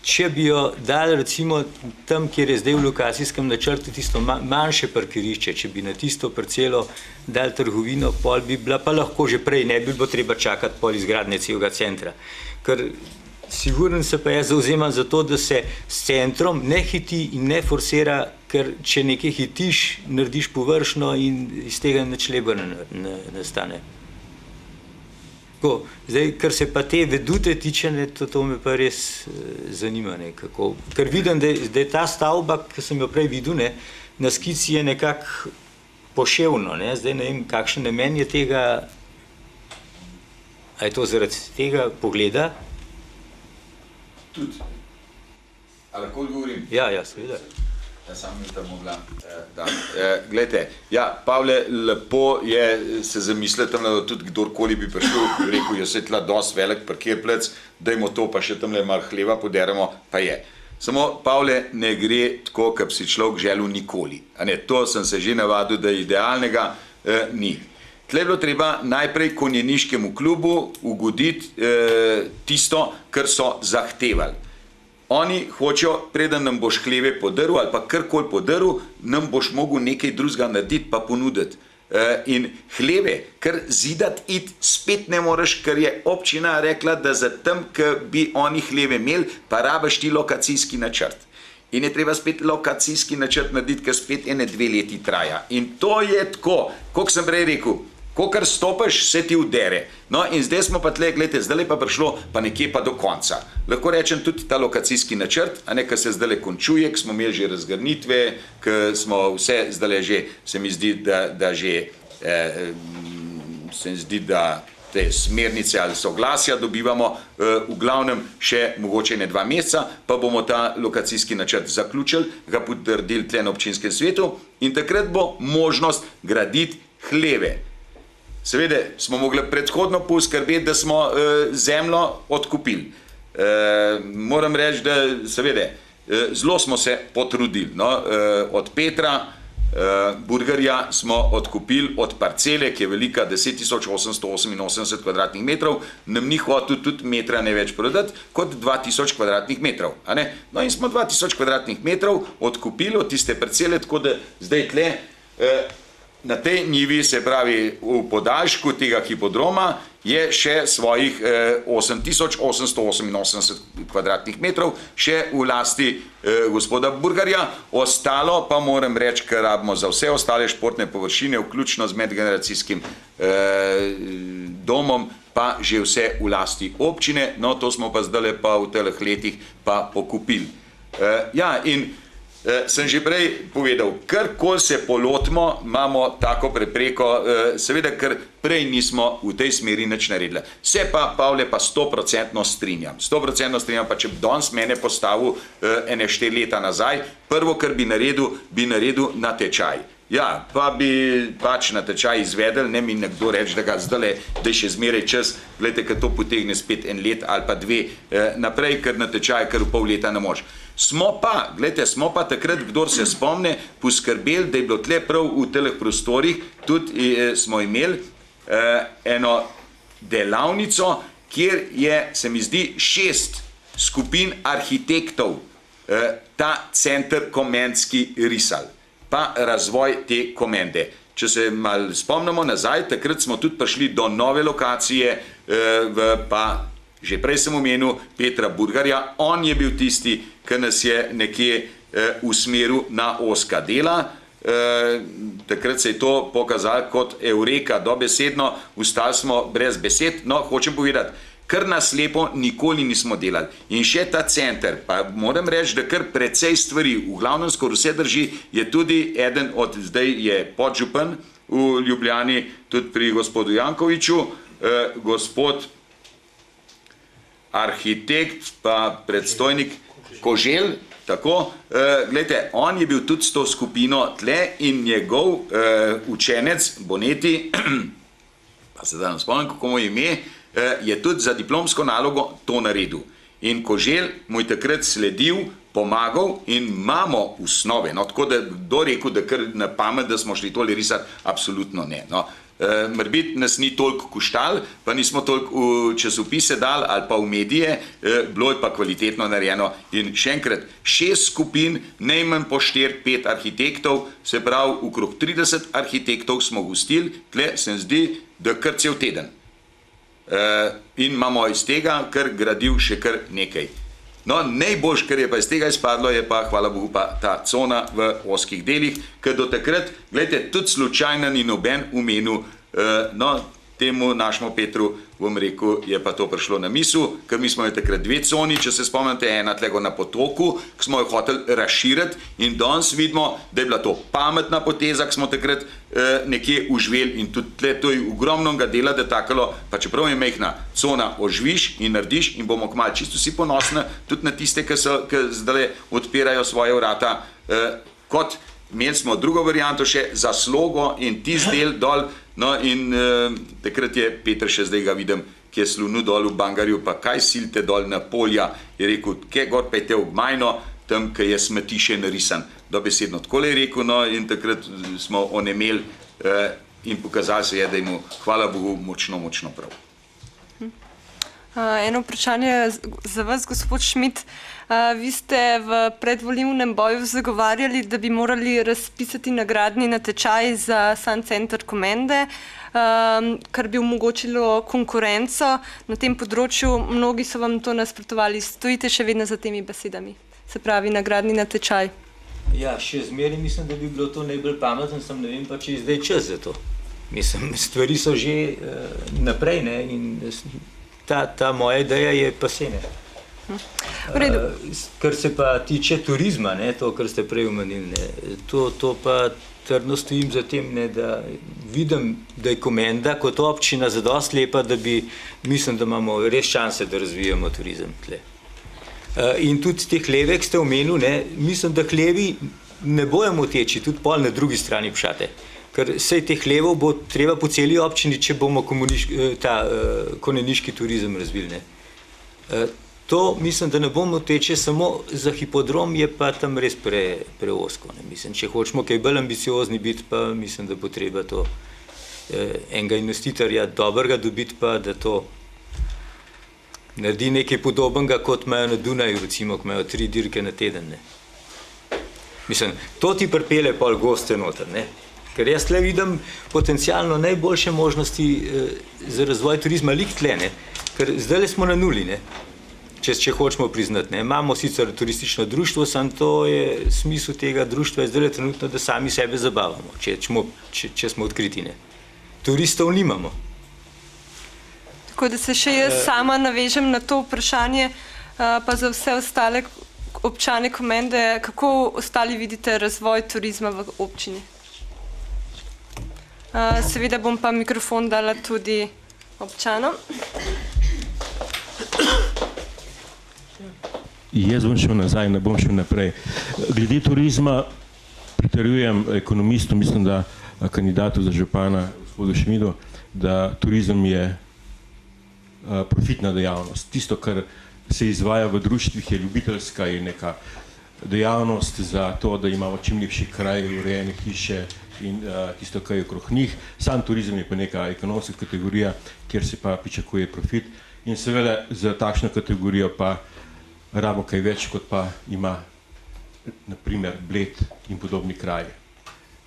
če bi jo dali recimo tam, kjer je zdaj v lokacijskem načrtu tisto manjše parkirišče, če bi na tisto parcelo dali trgovino, pol bi bila pa lahko že prej, ne bi bilo treba čakati pol izgradnje celega centra. Ker sigurno se pa jaz zavzemam za to, da se s centrom ne hiti in ne forsira, ker če nekaj hitiš, narediš površno in iz tega nič lepega ne nastane. Zdaj, kar se pa te vedute tiče, to me pa res zanima. Kako. Ker vidim, da je ta stavba, ki sem jo prej videl, na skici je nekako poševno. Zdaj ne vem, kakšen namen je tega, a je to zaradi tega pogleda? Tudi. A lahko odgovorim? Ja, seveda. Ja, sam mi tam mogla. Glejte, ja, Pavle, lepo je se zamisliti tam, da tudi kdorkoli bi prišel, rekel, jaz je tla dosti velik parkirplec, dajmo to, pa še tamle malo hleva poderemo, pa je. Samo, Pavle, ne gre tako, kot si človek želel nikoli. To sem se že navadil, da idealnega ni. Tle je bilo treba najprej konjeniškemu klubu ugoditi tisto, kar so zahtevali. Oni hočejo, preden nam boš hleve podaril ali pa karkoli podaril, nam boš mogel nekaj drugega narediti pa ponuditi. In hleve, ker zidati iti spet ne moreš, ker je občina rekla, da za tem, ki bi oni hleve imeli, pa rabiš ti lokacijski načrt. In je treba spet lokacijski načrt narediti, ker spet 1-2 leti traja. In to je tako, kot sem prej rekel, kokar stopiš, se ti udere. No in zdaj smo pa tle, gledajte, zdaj pa prišlo pa nekje pa do konca. Lahko rečem tudi ta lokacijski načrt, ker se zdaj končuje, ker smo imeli že razgrnitve, ker smo vse zdaj že, se mi zdi, da te smernice ali soglasja dobivamo, v glavnem še mogoče 2 meseca, pa bomo ta lokacijski načrt zaključili, ga potrdili tle na občinskem svetu in takrat bo možnost graditi hleve. Seveda smo mogli predhodno poskrbeti, da smo zemljo odkupili. Moram reči, da seveda zelo smo se potrudili. Od Petra Burgarja smo odkupili od parcele, ki je velika 10.888 kvadratnih metrov, nam ni hotel tudi metra ne več prodati kot 2000 kvadratnih metrov. No in smo 2000 kvadratnih metrov odkupili od tiste parcele, tako da zdaj tle na tej njivi, se pravi v podaljšku tega hipodroma, je še svojih 8888 kvadratnih metrov še v lasti gospoda Burgarja. Ostalo pa moram reči, ker rabimo za vse ostale športne površine, vključno z medgeneracijskim domom, pa že vse v lasti občine. No, to smo pa zdaj pa v teh letih pa pokupili. Ja, in sem že prej povedal, karkoli se polotimo, imamo tako prepreko, seveda, ker prej nismo v tej smeri nič naredili. Se pa, Pavle, pa 100% strinjam. 100% strinjam, pa če bi danes mene postavil ene 4 leta nazaj, prvo, kar bi naredil na tečaj. Ja, pa bi pač na tečaj izvedel, ne mi nekdo reči, da ga zdaj, da je še zmeraj čas, gledajte, ker to potegne spet 1 let ali pa 2 naprej, ker na tečaj, ker v pol leta ne moč. Smo pa takrat, kdor se spomne, poskrbeli, da je bilo tle prav v teleh prostorih, tudi smo imeli eno delavnico, kjer je, se mi zdi, 6 skupin arhitektov ta center komenski risal, pa razvoj te komende. Če se malo spomnimo nazaj, takrat smo tudi prišli do nove lokacije, pa že prej sem omenil Petra Burgarja, on je bil tisti, ki nas je nekje usmeril na ozka dela. Takrat se je to pokazalo kot eureka, dobesedno, ostali smo brez besed, no, hočem povedati, kar nas lepo nikoli nismo delali. In še ta center, pa moram reči, da kar precej stvari, v glavnem skoraj vse drži, je tudi eden od, zdaj je podžupan v Ljubljani, tudi pri gospodu Jankoviču, gospod arhitekt, pa predstojnik Koželj, tako, gledajte, on je bil tudi s to skupino tle in njegov učenec Boneti, pa se da nam spomnim, kako mu je ime, je tudi za diplomsko nalogo to naredil. In Koželj mu je takrat sledil, pomagal in imamo osnove. No, tako da kdo rekel, da kar na pamet, da smo šli tole risati, absolutno ne. No, morbiti nas ni toliko koštalo, pa nismo toliko v časopise dali ali pa v medije, bilo je pa kvalitetno narejeno. In še enkrat, 6 skupin, najmanj po 4-5 arhitektov, se pravi, okrog 30 arhitektov smo gostili, tle se mi zdi, da kar cel teden. In imamo iz tega kar gradil še kar nekaj. No, najboljš, kar je pa iz tega izpadlo, je pa, hvala Bogu, pa ta cona v ozkih delih, ker do takrat, gledajte, tudi slučajno ni noben omenil, no, temu našemu Petru, bom rekel, je pa to prišlo na misel, ker mi smo imeli takrat 2 coni, če se spomnite, ena tlego na potoku, ki smo jo hoteli razširiti in danes vidimo, da je bila to pametna poteza, ki smo takrat nekje uživeli in tudi tle to je ogromnega dela, da takalo, pa čeprav je majhna cona, oživiš in narediš in bomo kmalu čisto vsi ponosni, tudi na tiste, ki zdaj odpirajo svoje vrata, kot imeli smo drugo varianto še za slogo in tisti del dol, no in takrat je Peter, še zdaj ga vidim, ki je slunil dol v Bangarju, pa kaj silite dol na polja, je rekel, kje gor pejte v Gmajno, tam, ki je smetiše narisan. Dobesedno tako je rekel, no in takrat smo onemeli in pokazali se je, da je mu, hvala Bogu, močno prav. Eno vprašanje za vas, gospod Šmit. Vi ste v predvolilnem boju zagovarjali, da bi morali razpisati nagradni natečaj za sam center komende, kar bi omogočilo konkurenco na tem področju. Mnogi so vam to nasprotovali. Stojite še vedno za temi besedami? Se pravi, nagradni natečaj. Ja, še zmeraj mislim, da bi bilo to najbolj pametno, sem ne vem pa, če je zdaj čas za to. Mislim, stvari so že naprej, ne, in ta moja ideja je pasene. Kar se pa tiče turizma, ne, to, kar ste prej omenili, ne, to pa trdno stojim za tem, ne, da vidim, da je Komenda kot občina zadosti lepa, da bi, mislim, da imamo res šanse, da razvijamo turizem tle. In tudi te hleve, ki ste omenili, ne, mislim, da hlevi ne bojo moteči, tudi pol na drugi strani Pšate. Ker sej teh hlevov bo treba po celi občini, če bomo ta konjeniški turizem razvili, ne. To mislim, da ne bomo teče samo za hipodrom, je pa tam res preozko. Mislim, če hočemo kaj bolj ambiciozni biti, pa mislim, da bo treba to enega investitorja dobrega dobiti, pa da to naredi nekaj podobnega, kot imajo na Dunaju, recimo, ko imajo 3 dirke na teden. Ne. Mislim, to ti pripelje pol goste noter, ne. Ker jaz tle vidim potencialno najboljše možnosti za razvoj turizma lik tle, ne. Ker zdaj smo na nuli, ne. Če hočemo priznati, ne. Imamo sicer turistično društvo, samo to je smisel tega društva je zdaj trenutno, da sami sebe zabavamo, če smo odkriti, ne. Turistov nimamo. Tako da se še jaz sama navežem na to vprašanje, pa za vse ostale občane Komende, kako ostali vidite razvoj turizma v občini? Seveda bom pa mikrofon dala tudi občanom. Jaz bom šel nazaj, ne bom šel naprej. Glede turizma pritrjujem ekonomistu, mislim, da kandidatu za župana, gospodu Šmidu, da turizem je profitna dejavnost. Tisto, kar se izvaja v društvih, je ljubiteljska, je neka dejavnost za to, da imamo čim lepši kraj, urejene hiše in tisto, kar je okrog njih. Sam turizem je pa neka ekonomska kategorija, kjer se pa pričakuje profit in seveda za takšno kategorijo pa rabo kaj več, kot pa ima naprimer Bled in podobni kraji.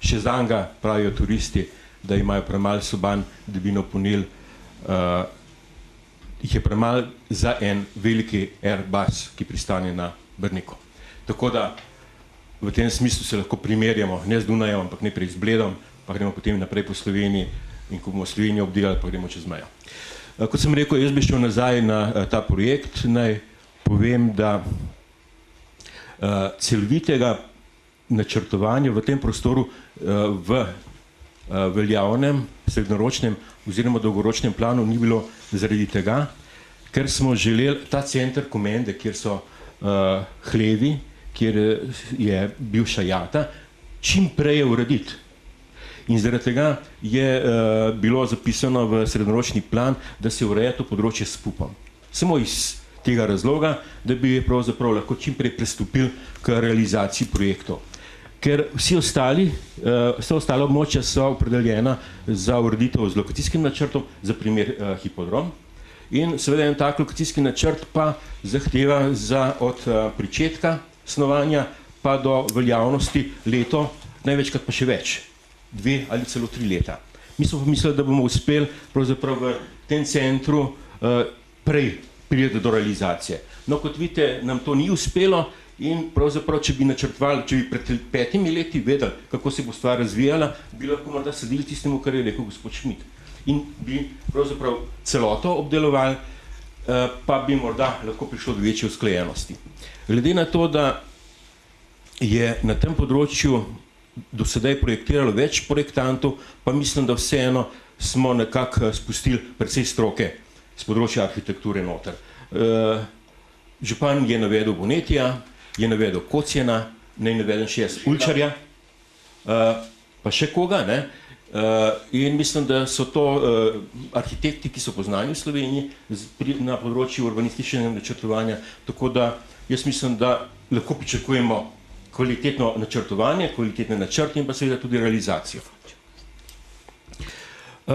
Še zanga pravijo turisti, da imajo premalo soban, da bi napolnili, jih je premalo za en veliki Airbus, ki pristane na Brniku. Tako da v tem smislu se lahko primerjamo, ne z Dunajem, ampak najprej z Bledom, pa gremo potem naprej po Sloveniji in ko bomo Slovenijo obdelali, pa gremo čez mejo. Kot sem rekel, jaz bi šel nazaj na ta projekt, naj povem, da celovitega načrtovanja v tem prostoru v veljavnem, srednjeročnem oziroma dolgoročnem planu ni bilo zaradi tega, ker smo želeli ta center Komende, kjer so hlevi, kjer je bivša jata, čim prej urediti. In zaradi tega je bilo zapisano v srednjeročni plan, da se ureja to področje s pupom. Samo iz tega razloga, da bi pravzaprav lahko čim prej pristopili k realizaciji projektov. Ker vse ostale območja so opredeljena za ureditev z lokacijskim načrtom, za primer hipodrom. In seveda en tak lokacijski načrt pa zahteva od pričetka snovanja pa do veljavnosti leto, največkrat pa še več, 2 ali celo 3 leta. Mi smo pa mislili, da bomo uspeli pravzaprav v tem centru prej priti do realizacije. No, kot vidite, nam to ni uspelo in pravzaprav, če bi načrtovali, če bi pred 5 leti vedeli, kako se bo stvar razvijala, bi lahko morda sledili tistemu, kar je rekel gospod Šmid. In bi pravzaprav celoto obdelovali, pa bi morda lahko prišlo do večje usklajenosti. Glede na to, da je na tem področju do sedaj projektiralo več projektantov, pa mislim, da vseeno smo nekako spustili precej stroke z področja arhitekture noter. Župan je navedel Bonetija, je navedel Kocjena, naj navedem še jaz Ulčarja, pa še koga, ne? In mislim, da so to arhitekti, ki so poznani v Sloveniji na področju urbanističnega načrtovanja, tako da jaz mislim, da lahko pričakujemo kvalitetno načrtovanje, kvalitetne načrte in pa seveda tudi realizacijo.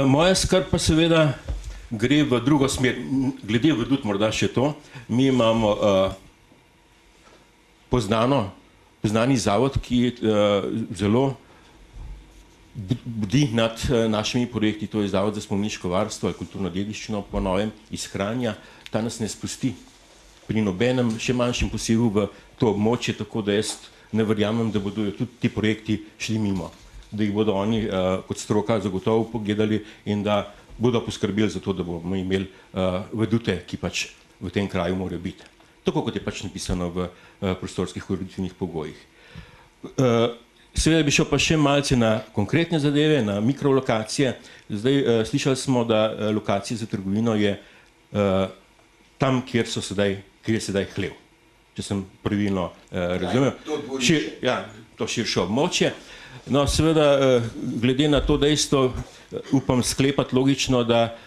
Moja skrb pa seveda gre v drugo smer, glede vedut morda še to, mi imamo poznani zavod, ki zelo bdi nad našimi projekti, to je Zavod za spomeniško varstvo ali kulturno dediščino po novem iz Kranja, ta nas ne spusti pri nobenem še manjšem posegu v to območje, tako da jaz ne verjamem, da bodo tudi ti projekti šli mimo, da jih bodo oni kot stroka zagotovo pogledali in da bodo poskrbeli za to, da bomo imeli vedute, ki pač v tem kraju morajo biti. Tako kot je pač napisano v prostorskih ureditvenih pogojih. Seveda bi šel pa še malce na konkretne zadeve, na mikrolokacije. Zdaj slišali smo, da lokacija za trgovino je tam, kjer je sedaj hlev. Če sem pravilno razumel. To širše območje. No, seveda, glede na to dejstvo, upam sklepati logično, da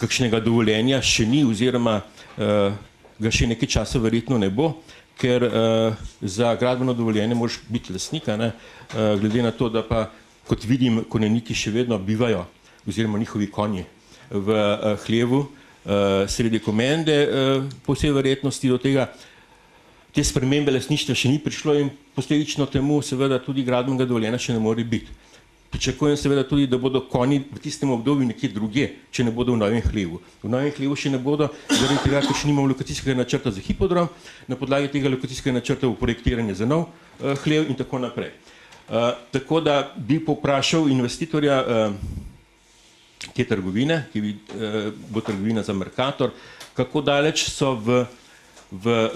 kakšnega dovoljenja še ni oziroma ga še nekaj časa verjetno ne bo, ker za gradbeno dovoljenje moraš biti lastnik, glede na to, da pa, kot vidim, konjeniki še vedno bivajo, oziroma njihovi konji v hlevu sredi Komende, po vsej verjetnosti do tega te spremembe lastništva še ni prišlo in posledično temu seveda tudi gradbenega dovoljenja še ne more biti. Pričakujem seveda tudi, da bodo konji v tistem obdobju nekje drugje, če ne bodo v novem hlevu. V novem hlevu še ne bodo, zaradi tega, ker še nimamo lokacijskega načrta za hipodrom, na podlagi tega lokacijskega načrta bo projektiranje za nov hlev in tako naprej. Tako da bi povprašal investitorja te trgovine, ki bo trgovina za Mercator, kako daleč so v v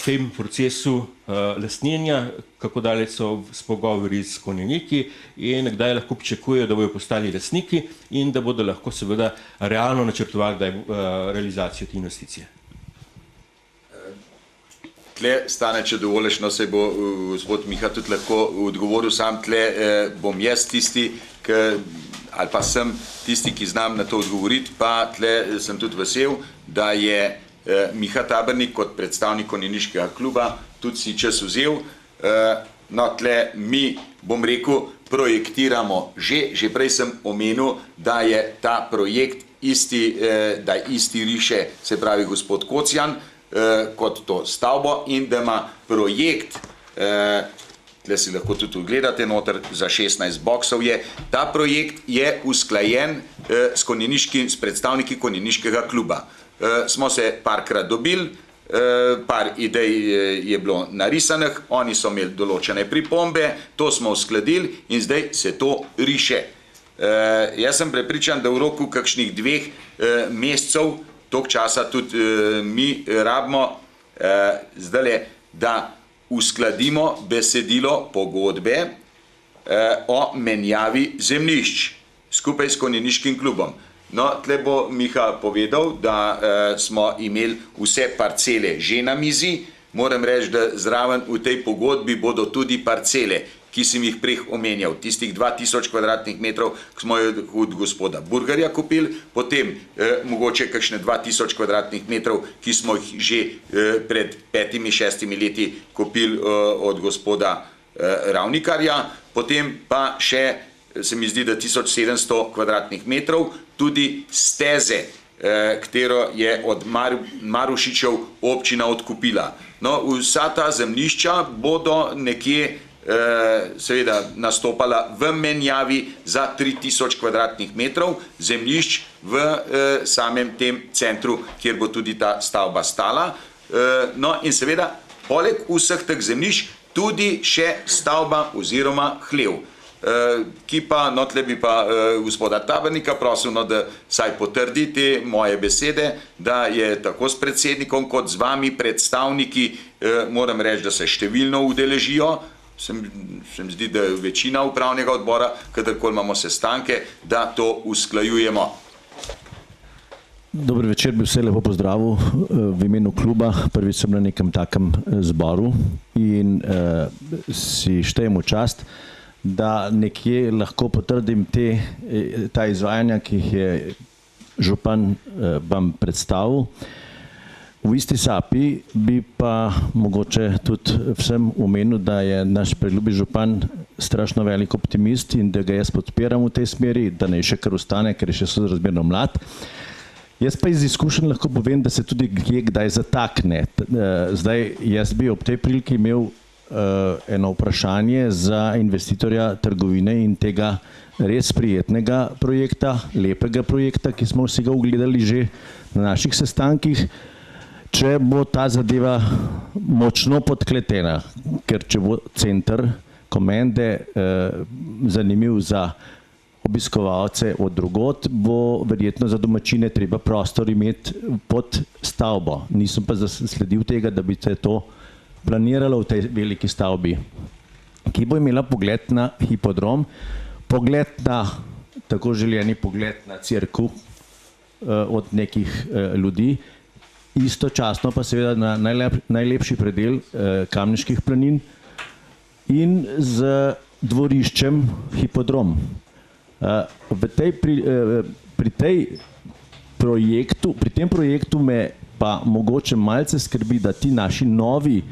tem procesu lastninjenja, kako daleč so s pogovori s konjeniki in kdaj lahko pričakujejo, da bodo postali lastniki in da bodo lahko seveda realno načrtovali kdaj realizacijo te investicije. Tle, Stane, če dovoliš, no se bo gospod Miha tudi lahko odgovoril sam, tle bom jaz tisti, ali pa sem tisti, ki znam na to odgovoriti, pa tle sem tudi vesel, da je Miha Tabernik kot predstavnik konjeniškega kluba tudi si čas vzel. No, tle mi, bom rekel, projektiramo že prej sem omenil, da je ta projekt isti, da isti riše, se pravi gospod Kocjan, kot to stavbo in da ima projekt, tle si lahko tudi ogledate noter, za 16 boksov je, ta projekt je usklajen s predstavniki konjeniškega kluba. Smo se parkrat dobili, par idej je bilo narisanih, oni so imeli določene pripombe, to smo uskladili in zdaj se to riše. Jaz sem prepričan, da v roku kakšnih 2 mesecev, toliko časa tudi mi rabimo zdajle, da uskladimo besedilo pogodbe o menjavi zemljišč skupaj s konjeniškim klubom. No, tle bo Miha povedal, da smo imeli vse parcele že na mizi. Moram reči, da zraven v tej pogodbi bodo tudi parcele, ki sem jih prej omenjal, tistih 2000 kvadratnih metrov, ki smo jo od gospoda Burgerja kupili, potem mogoče kakšne 2000 kvadratnih metrov, ki smo jih že pred 5-6 leti kupili od gospoda Ravnikarja, potem pa še, se mi zdi, da 1700 kvadratnih metrov, tudi steze, katero je od Marušičev občina odkupila. No, vsa ta zemljišča bodo nekje seveda nastopala v menjavi za 3000 kvadratnih metrov zemljišč v samem tem centru, kjer bo tudi ta stavba stala. No in seveda, poleg vseh teh zemljišč, tudi še stavba oziroma hlev, ki pa, no tle bi pa gospoda Tabernika prosil, no, da saj potrdi te moje besede, da je tako s predsednikom kot z vami predstavniki, moram reči, da se številno udeležijo. Se mi zdi, da je večina upravnega odbora, kadarkoli imamo sestanke, da to usklajujemo. Dober večer, bi vse lepo pozdravil v imenu kluba. Prvič sem na nekem takem zboru in si štejem v čast, da nekje lahko potrdim ta izvajanja, ki jih je župan vam predstavil. V isti sapi bi pa mogoče tudi vsem omenil, da je naš preljubi župan strašno velik optimist in da ga jaz podpiram v tej smeri, da ne še kar ostane, ker je še sorazmerno mlad. Jaz pa iz izkušenj lahko povem, da se tudi kdaj zatakne. Zdaj, jaz bi ob tej priliki imel eno vprašanje za investitorja trgovine in tega res prijetnega projekta, lepega projekta, ki smo si ga ogledali že na naših sestankih. Če bo ta zadeva močno podkletena, ker če bo center Komende zanimiv za obiskovalce od drugot, bo verjetno za domačine treba prostor imeti pod stavbo. Nisem pa zasledil tega, da bi se to planiralo v tej veliki stavbi, ki bo imela pogled na hipodrom, pogled na tako željeni pogled na cerkev od nekih ljudi, istočasno pa seveda na najlepši predel Kamniških planin in z dvoriščem hipodrom. Pri tem projektu me pa mogoče malce skrbi, da ti naši novi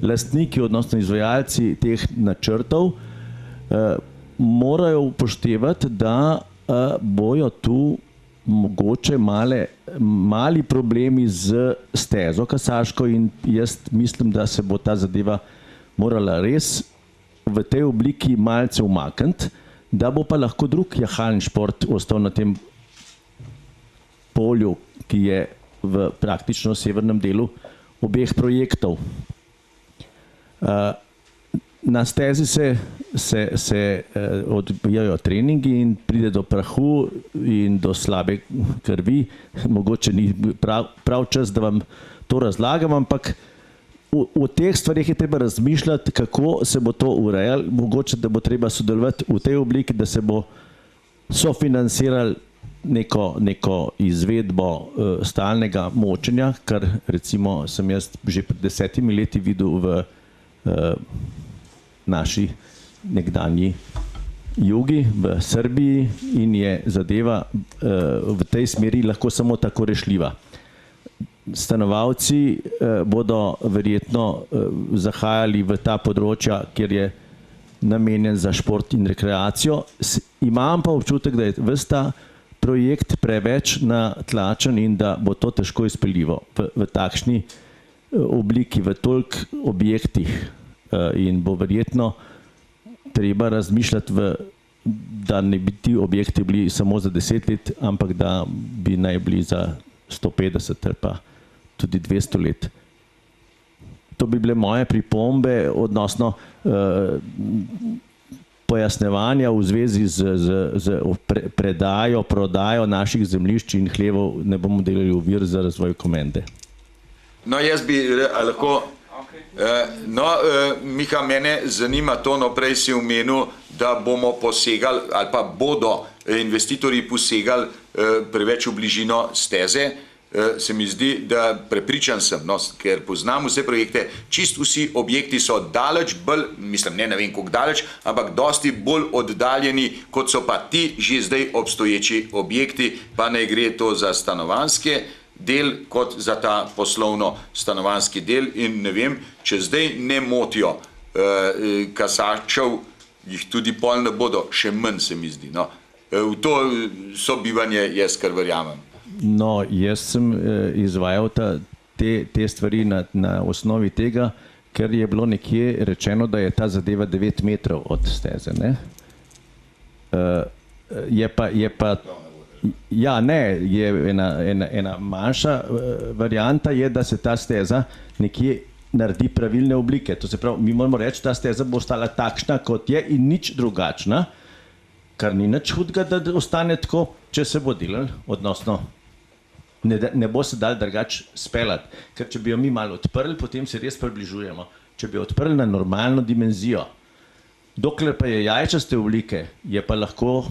lastniki, odnosno izvajalci teh načrtov, morajo upoštevati, da bojo tu mogoče mali problemi z stezo Kasaško in jaz mislim, da se bo ta zadeva morala res v tej obliki malce umakniti, da bo pa lahko drug jahalni šport ostal na tem polju, ki je v praktično severnem delu obeh projektov. Na stezi se odvijajo treningi in pride do prahu in do slabe krvi. Mogoče ni prav čas, da vam to razlagam, ampak o teh stvarih je treba razmišljati, kako se bo to urejalo, mogoče, da bo treba sodelovati v tej obliki, da se bo sofinancirali neko izvedbo stalnega močenja, kar recimo sem jaz že pred 10 leti videl v naši nekdanji jugi, v Srbiji, in je zadeva v tej smeri lahko samo tako rešljiva. Stanovalci bodo verjetno zahajali v ta področja, kjer je namenjen za šport in rekreacijo. Imam pa občutek, da je ves ta projekt preveč natlačen in da bo to težko izpeljivo v takšni obliki, v toliko objektih, in bo verjetno treba razmišljati, da ne bi ti objekti bili samo za 10 let, ampak da bi naj bili za 150 ali pa tudi 200 let. To bi bile moje pripombe odnosno pojasnevanja v zvezi z predajo, prodajo naših zemljišč in hlevov. Ne bomo delali ovir za razvoj Komende. No, jaz bi lahko... Miha, mene zanima to, prej si omenil, da bomo posegali ali pa bodo investitorji posegali preveč v bližino steze. Se mi zdi, da prepričan sem, ker poznam vse projekte, čist vsi objekti so daleč bolj, mislim, ne vem koliko daleč, ampak dosti bolj oddaljeni, kot so pa ti že zdaj obstoječi objekti, pa ne gre to za stanovanjske del kot za ta poslovno stanovanjski del, in ne vem, če zdaj ne motijo kasačev, jih tudi pol ne bodo, še manj se mi zdi. V to sobivanje jaz kar verjamem. No, jaz sem izvajal te stvari na osnovi tega, ker je bilo nekje rečeno, da je ta zadeva 9 metrov od steze, ne? Je ena manjša varianta je, da se ta steza nekje naredi pravilne oblike. To se pravi, mi moramo reči, ta steza bo ostala takšna, kot je, in nič drugačna, kar ni nič hudega, da ostane tako, če se bo delal, odnosno ne bo se dal drugače speljati. Ker če bi jo mi malo odprli, potem se res približujemo. Če bi jo odprli na normalno dimenzijo, dokler pa je jajčaste oblike, je pa lahko,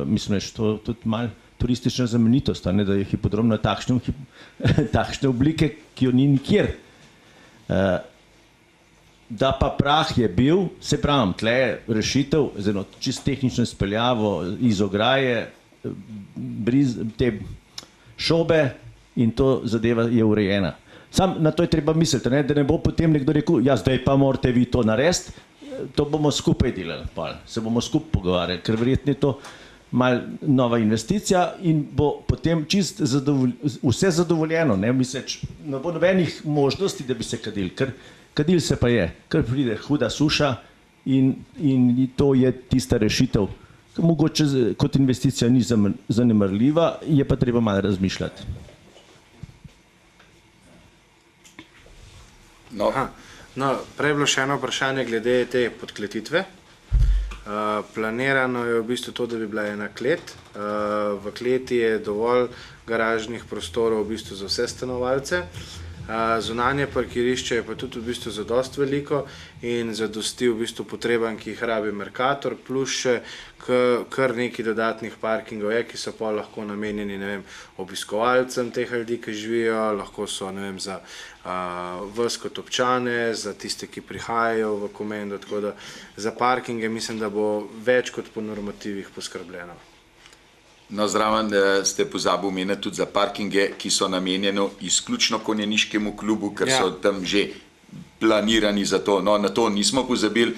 mislim, da je to tudi malo turistična znamenitost, da je hipodrom na takšne oblike, ki jo ni nikjer. Da pa prah je bil, se pravim, tle je rešitev z eno čist tehnično speljavo iz ograje, te šobe, in to zadeva je urejena. Sam na to je treba misliti, da ne bo potem nekdo rekel, ja, zdaj pa morate vi to narediti, to bomo skupaj delali, se bomo skupaj pogovarjali, ker verjetno je to malo nova investicija in bo potem čist vse zadovoljeno, ne bo nobenih možnosti, da bi se kadil, ker kadil se pa je, ker pride huda suša in to je tista rešitev. Mogoče kot investicija ni zanemarljiva, je pa treba malo razmišljati. Prej je bilo še eno vprašanje glede te podkletitve. Planirano je v bistvu to, da bi bila ena klet. V kleti je dovolj garažnih prostorov v bistvu za vse stanovalce. Zunanje parkirišče je pa tudi v bistvu zadosti veliko in zadosti v bistvu potrebam, ki jih rabi Mercator, plus še kar nekaj dodatnih parkingov je, ki so pa lahko namenjeni, ne vem, obiskovalcem teh ljudi, ki živijo, lahko so, ne vem, za vas kot občane, za tiste, ki prihajajo v Komendo, tako da za parkinge mislim, da bo več kot po normativih poskrbljeno. No, zraven ste pozabili omeniti tudi za parkinge, ki so namenjeni izključno konjeniškemu klubu, ker so tam že planirani za to. No, na to nismo pozabili,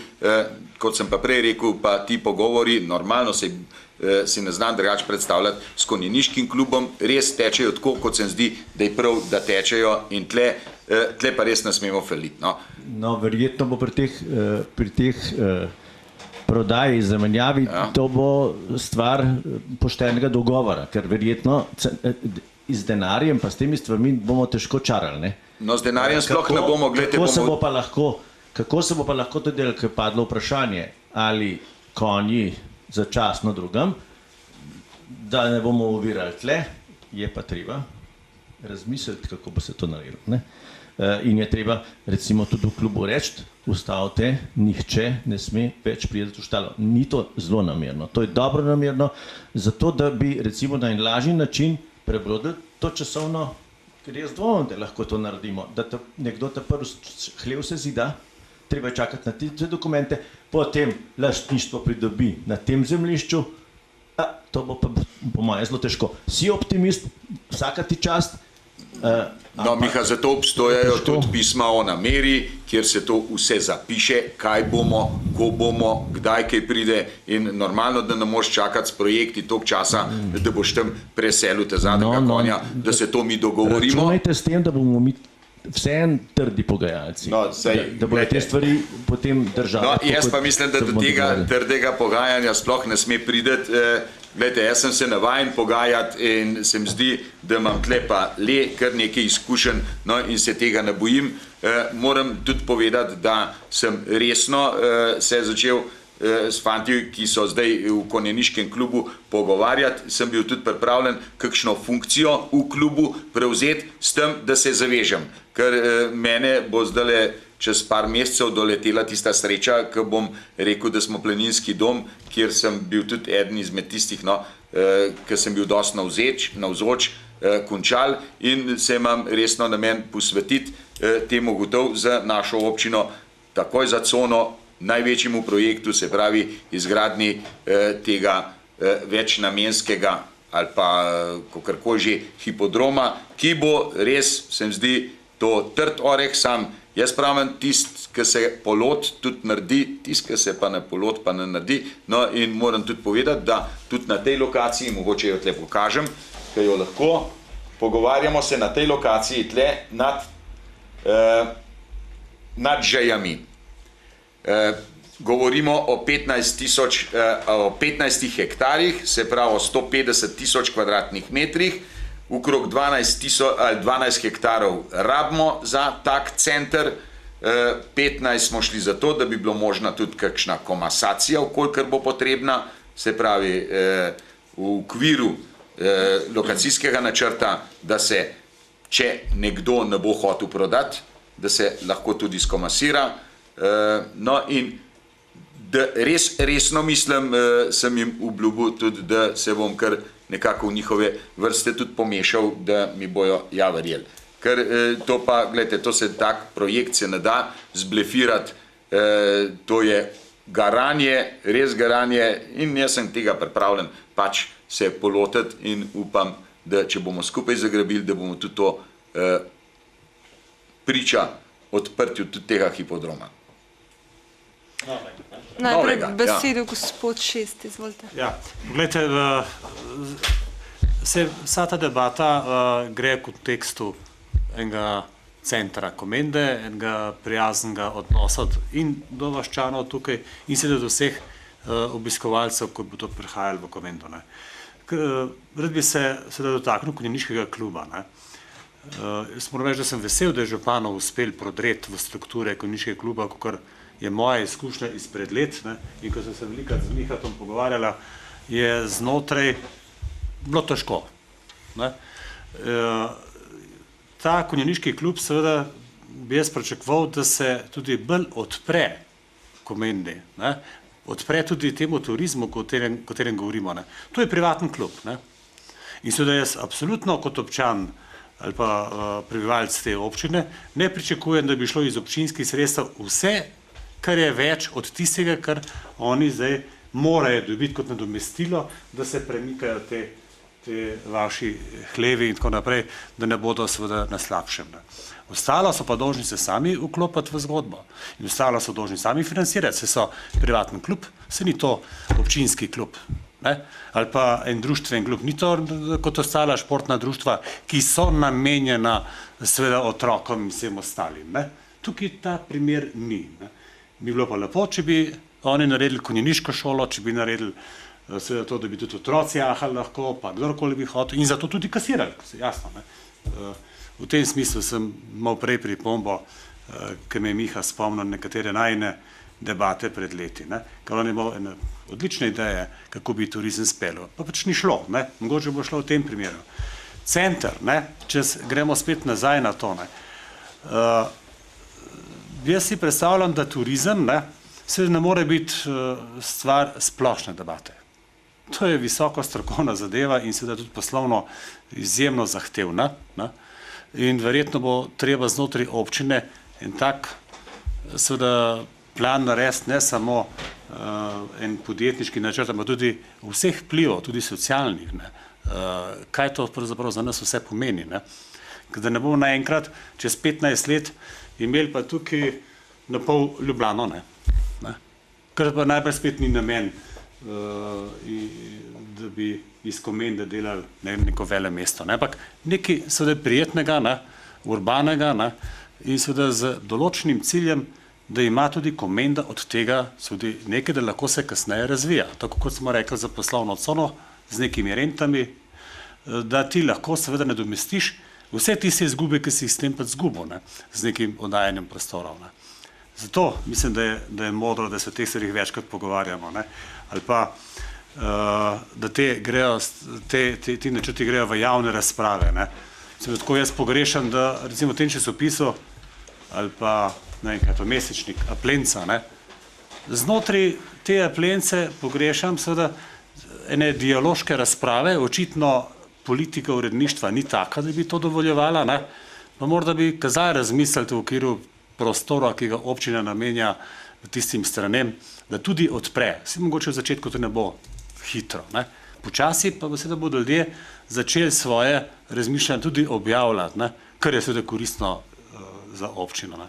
kot sem pa prej rekel, pa ti pogovori, normalno si ne znam drugače predstavljati, s konjeniškim klubom res tečejo tako, kot se zdi, da je prav, da tečejo, in tle pa res ne smemo faliti. No, verjetno bo pri teh prodaji, zamenjavi, to bo stvar poštenega dogovora, ker verjetno z denarjem pa s temi stvarmi bomo težko čarali, ne? No, z denarjem sploh ne bomo, gledajte, kako se bo pa lahko to delalo, ker je padlo vprašanje, ali konji začasno drugam, da ne bomo ovirali tle, je pa treba razmisliti, kako bo se to naredilo, ne? in je treba recimo tudi v klubu reči, ustavite, nihče ne sme več priti v štalo. Ni to zelo namerno, to je dobro namerno, zato da bi recimo na en lažji način prebrodili to časovno, ker jaz dvomim, da lahko to naredimo, da nekdo ta prvi hlev se zida, treba je čakati na te dokumente, potem lastništvo pridobi na tem zemljišču, to bo pa po moje zelo težko. Si optimist, vsaka ti čast. No, Miha, zato obstojajo tudi pisma o nameri, kjer se to vse zapiše, kaj bomo, ko bomo, kdaj kaj pride in normalno, da ne moš čakati s projekti toliko časa, da boš tam preselil te zadnjega konja, da se to mi dogovorimo. Računajte s tem, da bomo mi vseeno trdi pogajalci, da bodo te stvari potem držali. No, jaz pa mislim, da do tega trdega pogajanja sploh ne sme prideti. Glejte, jaz sem se navajen pogajati in se mi zdi, da imam tle pa le kar nekaj izkušenj, no, in se tega ne bojim. Moram tudi povedati, da sem resno se začel s fanti, ki so zdaj v konjeniškem klubu, pogovarjati. Sem bil tudi pripravljen kakšno funkcijo v klubu prevzeti s tem, da se zavežem. Ker mene bo zdajle čez par mesecev doletela tista sreča, ko bom rekel, da smo planinski dom, kjer sem bil tudi eden izmed tistih, no, ki sem bil dosti navzoč, končal in se imam resno namen posvetiti temu gotov za našo občino, takoj za cono, največjemu projektu, se pravi izgradnji tega večnamenskega ali pa kakorkoli že hipodroma, ki bo res, se mi zdi, to trd oreh sam. Jaz pravim, tist, ki se polot tudi naredi, tist, ki se pa ne polot pa ne naredi. No in moram tudi povedati, da tudi na tej lokaciji, mogoče jo tle pokažem, ker jo lahko, pogovarjamo se na tej lokaciji tle nad žejami. Govorimo o 15 hektarjih, se pravi o 150 tisoč kvadratnih metrih, okrog 12 hektarov rabimo za tak center, 15 smo šli za to, da bi bilo možna tudi kakšna komasacija, kolikor bo potrebna, se pravi v okviru lokacijskega načrta, da se, če nekdo ne bo hotel prodati, da se lahko tudi skomasira. No in da resno mislim, sem jim obljubil tudi, da se bom kar nekako v njihove vrste tudi pomešal, da mi bojo verjeli. Ker to pa, gledajte, to se tak projekt se ne da zblefirati, to je garanje, res garanje in jaz sem tega pripravljen pač se polotiti in upam, da če bomo skupaj zagrabili, da bomo tudi to priča odprtju tudi tega hipodroma. Najprej besedo gospod Šest, izvolite. Ja, gledajte, vsa ta debata gre v kontekstu enega centra Komende, enega prijaznega odnosa in do vaščanov tukaj in seveda do vseh obiskovalcev, ko bodo prihajali v Komendo. Rad bi se dotaknil konjeniškega kluba. Jaz moram reči, da sem vesel, da je županov uspel prodreti v strukture konjeniškega kluba, kakor je moja izkušnja izpred let, in ko sem se velikrat z Mihatom pogovarjala, je znotraj bilo težko. Ta konjeniški klub seveda bi jaz pričakoval, da se tudi bolj odpre Komendi, odpre tudi temu turizmu, o katerem govorimo. To je privaten klub. In seveda jaz absolutno kot občan ali pa prebivalec te občine ne pričakujem, da bi šlo iz občinskih sredstev vse, kar je več od tistega, kar oni zdaj morajo dobiti kot nadomestilo, da se premikajo te vaši hlevi in tako naprej, da ne bodo seveda na slabšem. Ostalo so pa dolžni se sami vklopiti v zgodbo in ostalo so dolžni sami financirati, se so privaten klub, se ni to občinski klub, ali pa en društven klub, ni to kot ostala športna društva, ki so namenjena seveda otrokom in vsem ostalim. Tukaj ta primer ni. Bi bilo pa lepo, če bi oni naredili konjeniško šolo, če bi naredili seveda to, da bi tudi otroci jahali lahko, pa kdorkoli bi hotel in zato tudi kasirali, jasno. V tem smislu sem imel prej pripombo, ki me je Miha spomnil nekatere najine debate pred leti. Ker on je imel ene odlične ideje, kako bi turizem speljal. Pa pač ni šlo, mogoče bo šlo v tem primeru. Center, če gremo spet nazaj na to, Jaz si predstavljam, da turizem seveda ne more biti stvar splošne debate. To je visoko strokovna zadeva in seveda tudi poslovno izjemno zahtevna. In verjetno bo treba znotraj občine en tak seveda plan narediti, ne samo en podjetniški načrt, ampak tudi vseh vplivov, tudi socialnih. Kaj to pravzaprav za nas vse pomeni. Da ne bomo naenkrat čez 15 let imeli pa tukaj na pol Ljubljano. Kar pa najprej spet ni namen, da bi iz Komende delali neko vele mesto. Ampak nekaj seveda prijetnega, urbanega in seveda z določenim ciljem, da ima tudi Komenda od tega nekaj, da lahko se kasneje razvija. Tako kot smo rekli za poslovno cono z nekimi rentami, da ti lahko seveda nadomestiš vse tiste izgube, ki si jih s tem pač izgubil, z nekim oddajanjem prostorov. Zato mislim, da je modro, da se o teh stvarih večkrat pogovarjamo. Ali pa, da ti načrti grejo v javne razprave. Tako jaz pogrešam, da recimo v tem časopisu ali pa mesečnik Aplenca, znotraj te Aplence pogrešam seveda ene dialoške razprave, očitno politika uredništva ni taka, da bi to dovoljevala, pa morda bi kazali razmisliti v okviru prostora, ki ga občina namenja tistim stranem, da tudi odpre. Vsi mogoče v začetku to ne bo hitro. Počasi pa seveda bodo ljudje začeli svoje razmišljanje tudi objavljati, kar je seveda koristno za občino.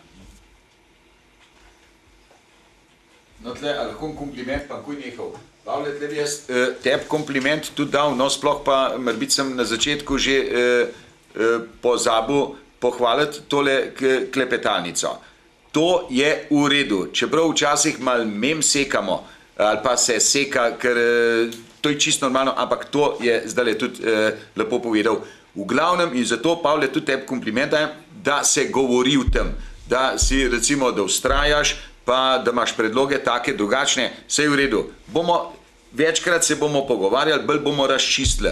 No, tle, lahko kompliment, pa kuj nehal. Pavle, tle bi jaz tebi kompliment tudi dal, no sploh pa morbiti sem na začetku že pozabil pohvaliti tole klepetalnico. To je v redu, čeprav včasih malo mem sekamo, ali pa se seka, ker to je čisto normalno, ampak to je zdaj tudi lepo povedal. V glavnem in zato, Pavle, tudi tebi kompliment dajem, da se govori v tem, da si recimo, da vztrajaš, pa da imaš predloge take, drugačne, vse je v redu. Večkrat se bomo pogovarjali, bolj bomo razčistili.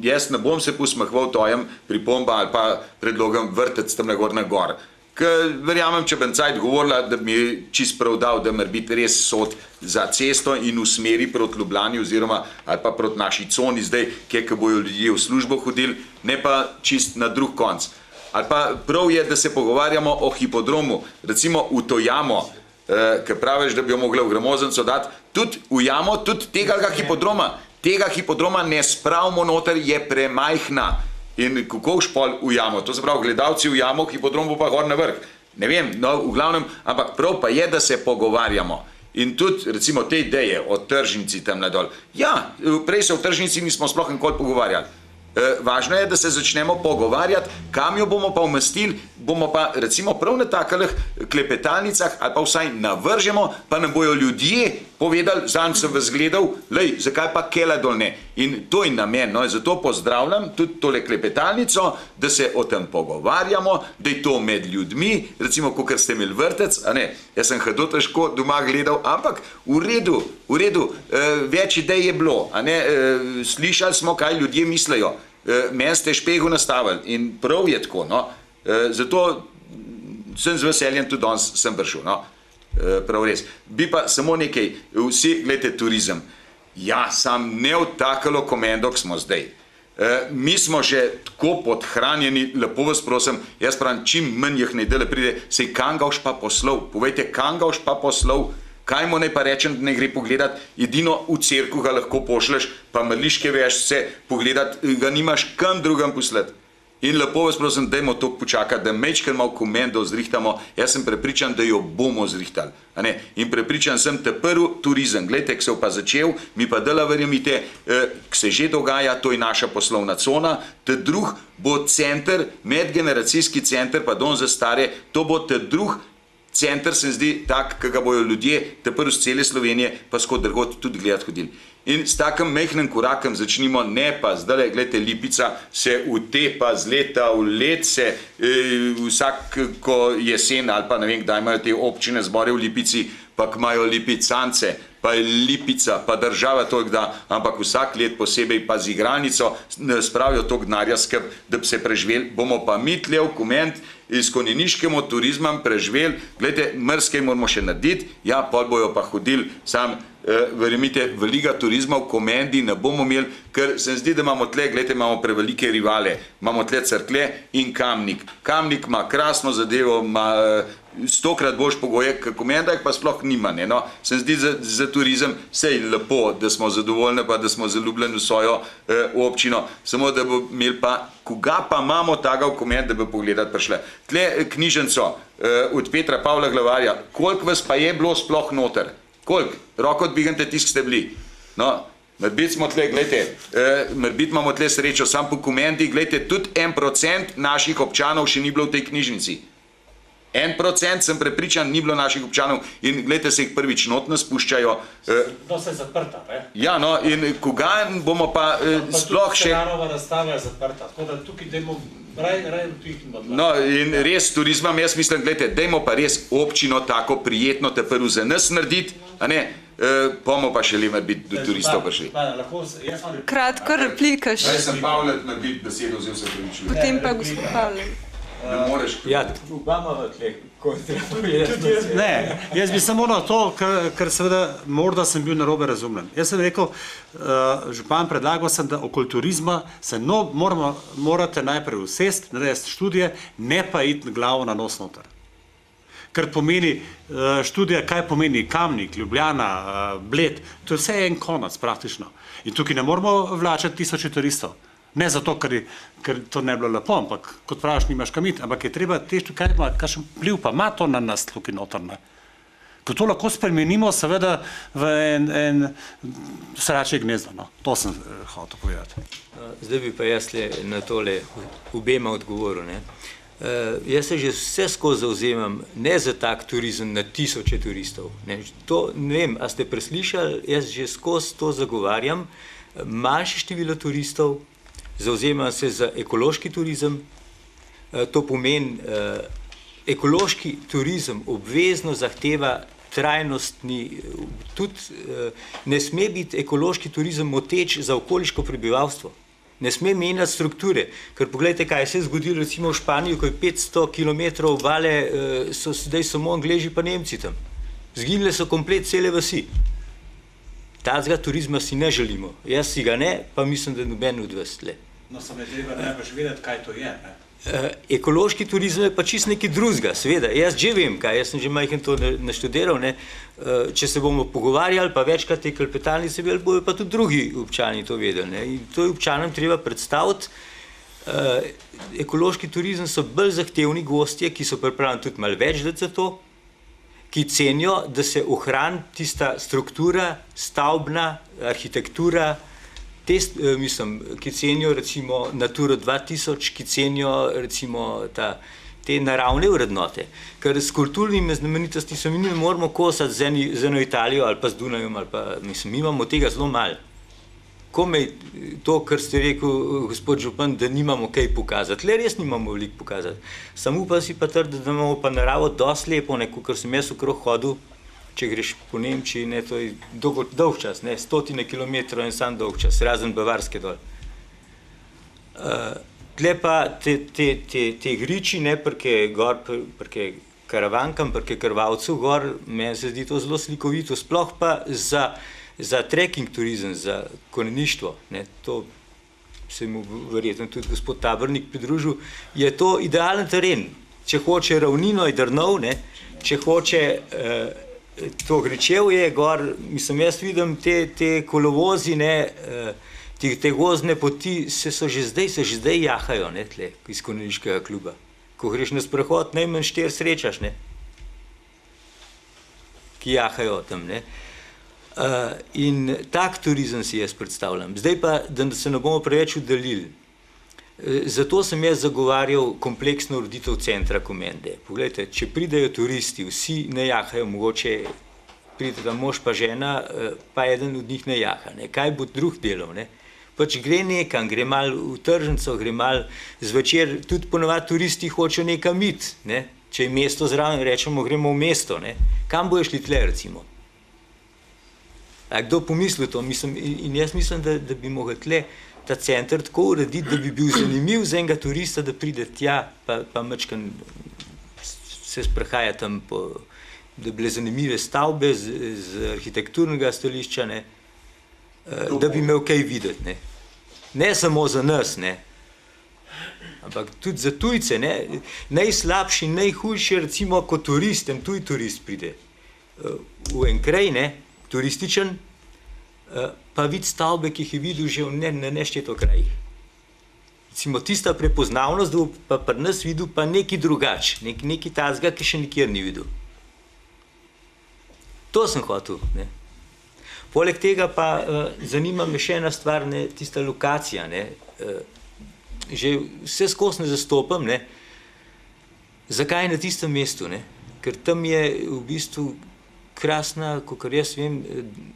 Jaz ne bom se posmehval tojem pripomba ali pa predlogom vrtec tam na gor. Ker verjamem, če bom cajt govorila, da bi mi čist prav dal, da mora biti res sod za cesto in v smeri proti Ljubljani oziroma ali pa proti naši coni zdaj, kjer bojo ljudje v službo hodili, ne pa čist na drug konc. Ali pa prav je, da se pogovarjamo o hipodromu, recimo v to jamo, ker praviš, da bi jo mogla v Gramoznico dati, tudi v jamo, tudi tega hipodroma. Tega hipodroma ne spravimo noter, je premajhna. In kako špol v jamo, to se pravi, gledalci v jamo, hipodrom bo pa gor na vrh. Ne vem, no v glavnem, ampak prav pa je, da se pogovarjamo. In tudi, recimo, te ideje o tržnici tam nadol. Ja, prej se o tržnici nismo sploh nikoli pogovarjali. Važno je, da se začnemo pogovarjati, kam jo bomo pa umestili, bomo pa recimo prav na takalih klepetalnicah ali pa vsaj navržemo, pa nam bojo ljudje povedali, zanj sem vas gledal, lej, zakaj pa kele dol ne. In to je namen, no, zato pozdravljam tudi tole klepetalnico, da se o tem pogovarjamo, da je to med ljudmi, recimo, kakor ste imeli vrtec, a ne, jaz sem hodil težko doma gledal, ampak v redu, več idej je bilo, a ne, slišali smo, kaj ljudje mislijo. Meni ste špegu nastavili in prav je tako, no. Zato sem z veseljem tudi danes sem prišel, no. Prav res. Bi pa samo nekaj, vsi, gledajte, turizem. Ja, sam ne v takalo Komendo, k smo zdaj. Mi smo že tako podhranjeni, lepo vas prosim, jaz pravim, čim manj jih nejdele pride, sej kam ga už pa poslov, povejte, kam ga už pa poslov. Kaj mu ne pa rečem, da ne gre pogledat, edino v cerku ga lahko pošleš, pa mrliške vešce pogledat, ga nimaš kam drugam poslati. In lepo vas prosim, dajmo to počakati, da mečkaj malo Komendo zrihtamo, jaz sem prepričan, da jo bomo zrihtali. In prepričan sem, te prvi turizem, gledajte, k se pa začel, mi pa dela verjemite, k se že dogaja, to je naša poslovna cona, te drug bo center, medgeneracijski center, pa dom za stare, to bo te drug center, se zdi tak, ki ga bojo ljudje, te prvi z cele Slovenije, pa skod drugod tudi gledati hodili. In s takim mehnim korakom začnimo, ne pa zdaj, gledajte, Lipica se utepa z leta v let, se vsako jesen ali pa ne vem, kdaj imajo te občine zbore v Lipici, pa imajo lipicance, pa je Lipica, pa država toliko da, ampak vsak let posebej pa z igralnico spravijo toliko denarja skrb, da bi se preživeli, bomo pa mi tle v Komend iz konjeniškemu turizmom preživeli, gledajte, mrskej moramo še narediti, ja, pol bojo pa hodili, sam, verjemite, velikega turizma v Komendi ne bomo imeli, ker se mi zdi, da imamo tle, gledajte, imamo prevelike rivale, imamo tle Cerklje in Kamnik. Kamnik ima krasno zadevo, ima 100-krat boljš pogoje, kot Komenda jih pa sploh nima, ne, no. Se mi zdi za turizem sej lepo, da smo zadovoljni, pa da smo zaljubljeni v svojo občino, samo da bo imeli pa, koga pa imamo taga v Komend, da bo pogledati prišle. Tle knjižnico od Petra Pavla Glavarja, koliko vas pa je bilo sploh noter? Koliko? Roko dvigante tisk ste bili. No, morbit smo tle, gledajte, morbit imamo tle srečo, sam po Komendi, gledajte, tudi 1% naših občanov še ni bilo v tej knjižnici. 1% sem prepričan, ni bilo naših občanov in gledajte, se jih prvič not ne spuščajo. No, se je zaprta, ne? Ja, no, in koga bomo pa sploh še... Tudi razstava je zaprta, tako da tukaj dajmo raj vpihnimo. No, in res turizmom, jaz mislim, gledajte, dajmo pa res občino tako prijetno te prvo za nas narediti, a ne, bomo pa šele biti do turistov prišli. Kratka replika še. Zdaj sem Pavlet narediti besedo, vzel se prvičujem. Potem pa gospod Pavlet. Ne moreš. Ja, Obama v tleh, Ne, jaz bi samo na to, ker seveda morda sem bil narobe razumljen. Jaz sem rekel, župan, predlagal sem, da okoli turizma se morate najprej usesti, narediti študije, ne pa iti glavo na nos noter. Ker pomeni študija, kaj pomeni Kamnik, Ljubljana, Bled, to je vse en konec praktično. In tukaj ne moramo vlačati 1000 turistov. Ne zato, ker to ne bilo lepo, ampak kot praviš, nimaš kam iti, ampak je treba kakšen vpliv pa ima to na nas tukaj notrne. Ko to lahko spremenimo seveda v en sračje gnezdo, no. To sem hotel povedati. Zdaj bi pa jaz na tole obema odgovoril, ne. Jaz se že vse skozi zauzemam ne za tak turizem na 1000 turistov. Ne. To, ne vem, a ste preslišali, jaz že skozi to zagovarjam, manjše število turistov, zauzemam se za ekološki turizem, to pomeni, ekološki turizem obvezno zahteva trajnostni, tudi ne sme biti ekološki turizem moteč za okoliško prebivalstvo. Ne sme menjati strukture, ker pogledajte, kaj se je zgodilo recimo v Španiji, ko je 500 km obale, so sedaj samo Angleži pa Nemci tam. Zginile so komplet cele vasi. Tazga turizma si ne želimo. Jaz si ga ne, pa mislim, da noben od vas tle. No, samo je treba najbolj vedeti, kaj to je, ne? Ekološki turizem je pa čist nekaj drugega, seveda. Jaz že vem, kaj, jaz sem že majhen to naštudiral, ne. Če se bomo pogovarjali, pa večkrat te klepetalnice bili, bojo pa tudi drugi občani to vedeli, ne. In to je občanom treba predstaviti. Ekološki turizem so bolj zahtevni gostje, ki so pripravljeni tudi malo več dati za to, ki cenijo, da se ohrani tista struktura, stavbna, arhitektura, ki cenijo recimo Naturo 2000, ki cenijo recimo te naravne vrednote. Ker s kulturnimi znamenitosti se mi ne moramo kosati z eno Italijo ali pa z Dunajem, ali pa, mislim, mi imamo tega zelo malo. Komej to, kar ste rekel, gospod župan, da nimamo kaj pokazati. Le res nimamo veliko pokazati. Sam upam si pa trditi, da imamo pa naravo dosti lepo, ker sem jaz okrog hodil, če greš po Nemčiji, ne, to je dolg čas, ne, 100 kilometrov in sam dolg čas, razen Bavarske dol. Tle pa te griči, ne, prke Karavankam, prke Krvavcev gor, meni se zdi to zelo slikovito, sploh pa za trekking turizem, za konjeništvo, ne, to se mu verjetno tudi gospod Tabornik pridružil, je to idealen teren. Če hoče ravnino je drnov, ne, če hoče to Gričevje gor, mislim, jaz vidim te kolovozi, ne, te gozdne poti se že zdaj jahajo, ne, tle, iz konjeniškega kluba. Ko greš na sprehod, najmanj 4 srečaš, ne, ki jahajo tam, ne. In tak turizem si jaz predstavljam. Zdaj pa, da se ne bomo preveč udalili. Zato sem jaz zagovarjal kompleksno ureditev centra Komende. Poglejte, če pridejo turisti, vsi ne jahajo, mogoče pride tam mož pa žena, pa eden od njih ne jaha, ne. Kaj bo drug delal, ne? Pač gre nekam, gre malo v tržnico, gre malo zvečer, tudi ponovadi turisti hočejo nekam iti, ne. Če je mesto zraven, rečemo, gremo v mesto, ne. Kam bojo šli tle, recimo? A kdo pomislil to? In jaz mislim, da bi mogel tle ta center tako urediti, da bi bil zanimiv za enega turista, da pride tja, pa mačkan se sprehaja tam, da bi bile zanimive stavbe z arhitekturnega stališča, ne, da bi imel kaj videti. Ne samo za nas, ne, ampak tudi za tujce. Ne. Najslabši, najhujši, recimo, kot turist, en tuj turist pride v en kraj, ne, turističen, pa vidi stavbe, ki jih je videl že v nešteto krajih. Recimo tista prepoznavnost, da bo pa pri nas videl pa nekaj drugač, nekaj tazga, ki še nikjer ni videl. To sem hotel. Ne. Poleg tega pa zanima me še ena stvar, ne, tista lokacija. Ne. Že vse skozi ne zastopam, ne. Zakaj na tistem mestu? Ne. Ker tam je v bistvu krasna, kakor jaz vem,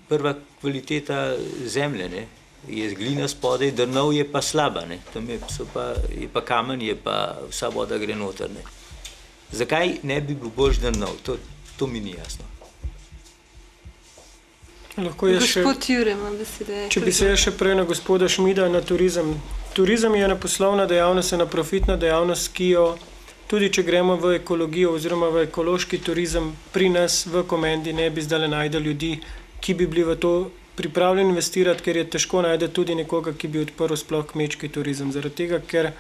prva kvaliteta zemlje, ne. Je glina spodaj, drnov je pa slaba, ne. Tam je pa kamen, je pa vsa voda gre noter, ne. Zakaj ne bi bilo boljš drnov? To mi ni jasno. Gospod Jure ima besede. Če bi se jaz še prej na gospoda Šmida na turizem. Turizem je ena poslovna dejavnost, ena profitna dejavnost, ki jo tudi če gremo v ekologijo oziroma v ekološki turizem, pri nas v Komendi ne bi zdaj našli ljudi, ki bi bili v to pripravljeni investirati, ker je težko najti tudi nekoga, ki bi odprl sploh kmečki turizem. Zaradi tega, ker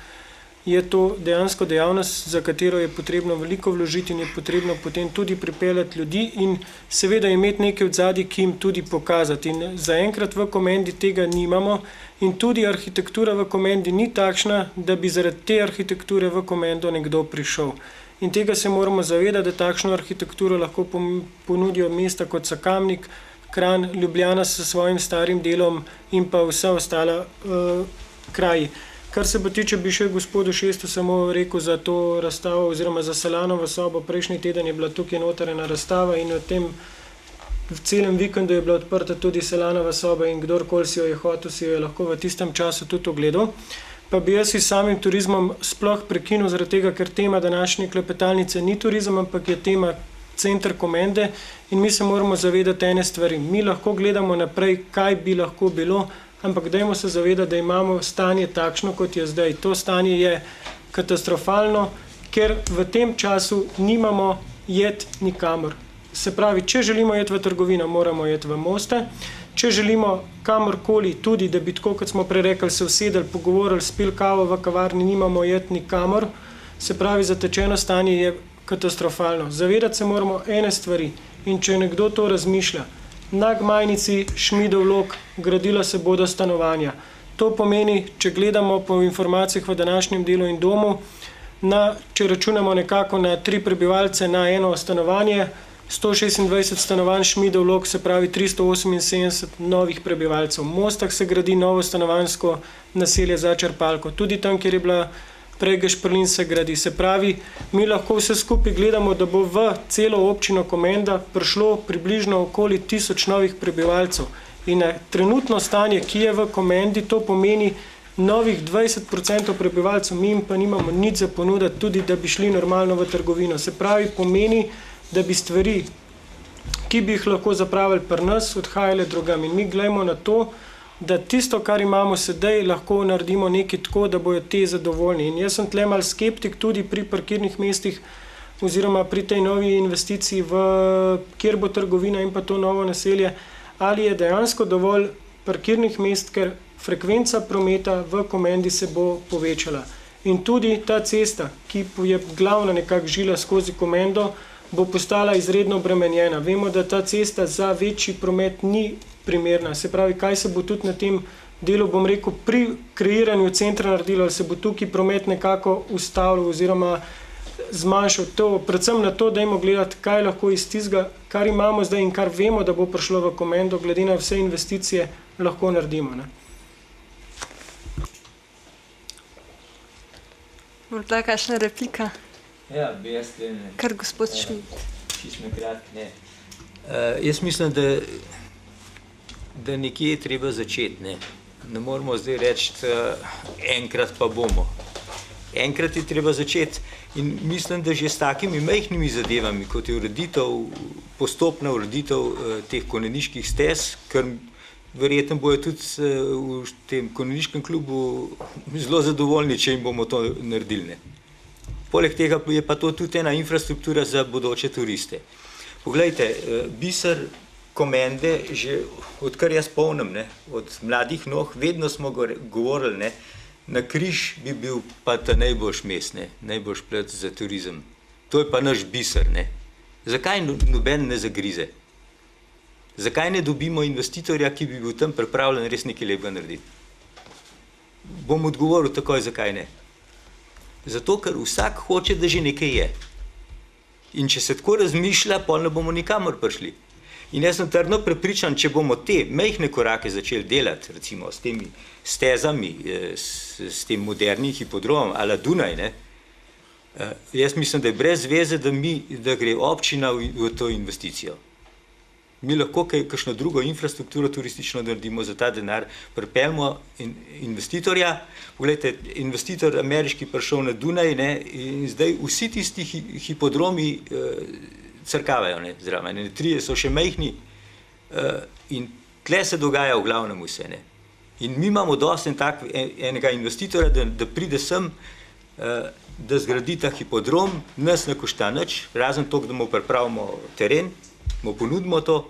je to dejansko dejavnost, za katero je potrebno veliko vložiti in je potrebno potem tudi pripeljati ljudi in seveda imeti nekaj odzadij, ki jim tudi pokazati. In zaenkrat v Komendi tega nimamo in tudi arhitektura v Komendi ni takšna, da bi zaradi te arhitekture v Komendo nekdo prišel. In tega se moramo zavedati, da takšno arhitekturo lahko ponudijo mesta kot so Kamnik, Kranj, Ljubljana s svojim starim delom in pa vsa ostala kraji. Kar se pa tiče, bi še gospodu Šestu samo rekel za to razstavo oziroma za Selanovo sobo. Prejšnji teden je bila tukaj notrena razstava in v celem vikendu je bila odprta tudi Selanova soba in kdorkoli si jo je hotel, si jo je lahko v tistem času tudi ogledal. Pa bi jaz s samim turizmom sploh prekinil zaradi tega, ker tema današnje klepetalnice ni turizem, ampak je tema center Komende in mi se moramo zavedati ene stvari. Mi lahko gledamo naprej, kaj bi lahko bilo, ampak dajmo se zavedati, da imamo stanje takšno, kot je zdaj. To stanje je katastrofalno, ker v tem času nimamo jet nikamor. Se pravi, če želimo jet v trgovino, moramo jet v Moste. Če želimo kamorkoli, tudi da bi tako, kot smo prej rekli, se usedeli, pogovorili, spili kavo v kavarni, nimamo jet nikamor. Se pravi, zatečeno stanje je katastrofalno. Zavedati se moramo ene stvari in če nekdo to razmišlja, na Gmajnici, Šmidov Log, gradila se bodo stanovanja. To pomeni, če gledamo po informacijah v današnjem delu in domu, če računamo nekako na 3 prebivalce na eno stanovanje, 126 stanovanj Šmidov Log, se pravi 378 novih prebivalcev. V Mostah se gradi novo stanovanjsko naselje za črpalko. Tudi tam, kjer je bila prej Gašperlin, se gradi. Se pravi, mi lahko vse skupaj gledamo, da bo v celo občino Komenda prišlo približno okoli 1000 novih prebivalcev. In trenutno stanje, ki je v Komendi, to pomeni novih 20% prebivalcev, mi jim pa nimamo nič za ponuditi, tudi da bi šli normalno v trgovino. Se pravi, pomeni, da bi stvari, ki bi jih lahko zapravili pri nas, odhajale drugam. In mi gledamo na to, da tisto, kar imamo sedaj, lahko naredimo nekaj tako, da bojo te zadovoljni. In jaz sem tle mal skeptik tudi pri parkirnih mestih oziroma pri tej novi investiciji, kjer bo trgovina in pa to novo naselje, ali je dejansko dovolj parkirnih mest, ker frekvenca prometa v Komendi se bo povečala. In tudi ta cesta, ki je glavna nekak žila skozi Komendo, bo postala izredno obremenjena. Vemo, da ta cesta za večji promet ni primerna. Se pravi, kaj se bo tudi na tem delu, bom rekel, pri kreiranju centra naredilo, ali se bo tukaj promet nekako ustavil oziroma zmanjšal. Predvsem na to, dajmo gledati, kaj lahko iz tistega, kar imamo zdaj in kar vemo, da bo prišlo v Komendo, glede na vse investicije, lahko naredimo. Ne? Morda kakšna replika? Ja, bi jaz ne. Kar gospod Šmid. Čisto kratko, ne. Jaz mislim, da nekje je treba začeti. Ne moramo zdaj reči, enkrat pa bomo. Enkrat je treba začeti in mislim, da že s takimi majhnimi zadevami, kot je postopna ureditev teh konjeniških stez, ker verjetno bojo tudi v tem konjeniškem klubu zelo zadovoljni, če jim bomo to naredili. Ne. Poleg tega je pa to tudi ena infrastruktura za bodoče turiste. Poglejte, biser Komende, že odkar jaz spomnim, ne, od mladih nog, vedno smo govorili, ne, na Križ bi bil pa ta najboljš mest, ne, najboljš plac za turizem. To je pa naš biser. Ne. Zakaj noben ne zagrize? Zakaj ne dobimo investitorja, ki bi bil tam pripravljen res nekaj lepega narediti? Bom odgovoril takoj, zakaj ne. Zato, ker vsak hoče, da že nekaj je. In če se tako razmišlja, pol ne bomo nikamor prišli. In jaz sem trdno prepričan, če bomo te majhne korake začeli delati, recimo s temi stezami, s tem modernim hipodromom, a la Dunaj, ne, jaz mislim, da je brez veze, da gre občina v to investicijo. Mi lahko kakšno drugo infrastrukturo turistično naredimo za ta denar, pripeljemo investitorja. Poglejte, investitor ameriški prišel na Dunaj, ne, in zdaj vsi tisti hipodromi crkavajo, ne, zraven, ne, 3 so še majhni in tle se dogaja v glavnem vse. Ne. In mi imamo dosti enega investitorja, da pride sem, da zgradi ta hipodrom, nas ne košta nič, razen to, da mu pripravimo teren, mu ponudimo to.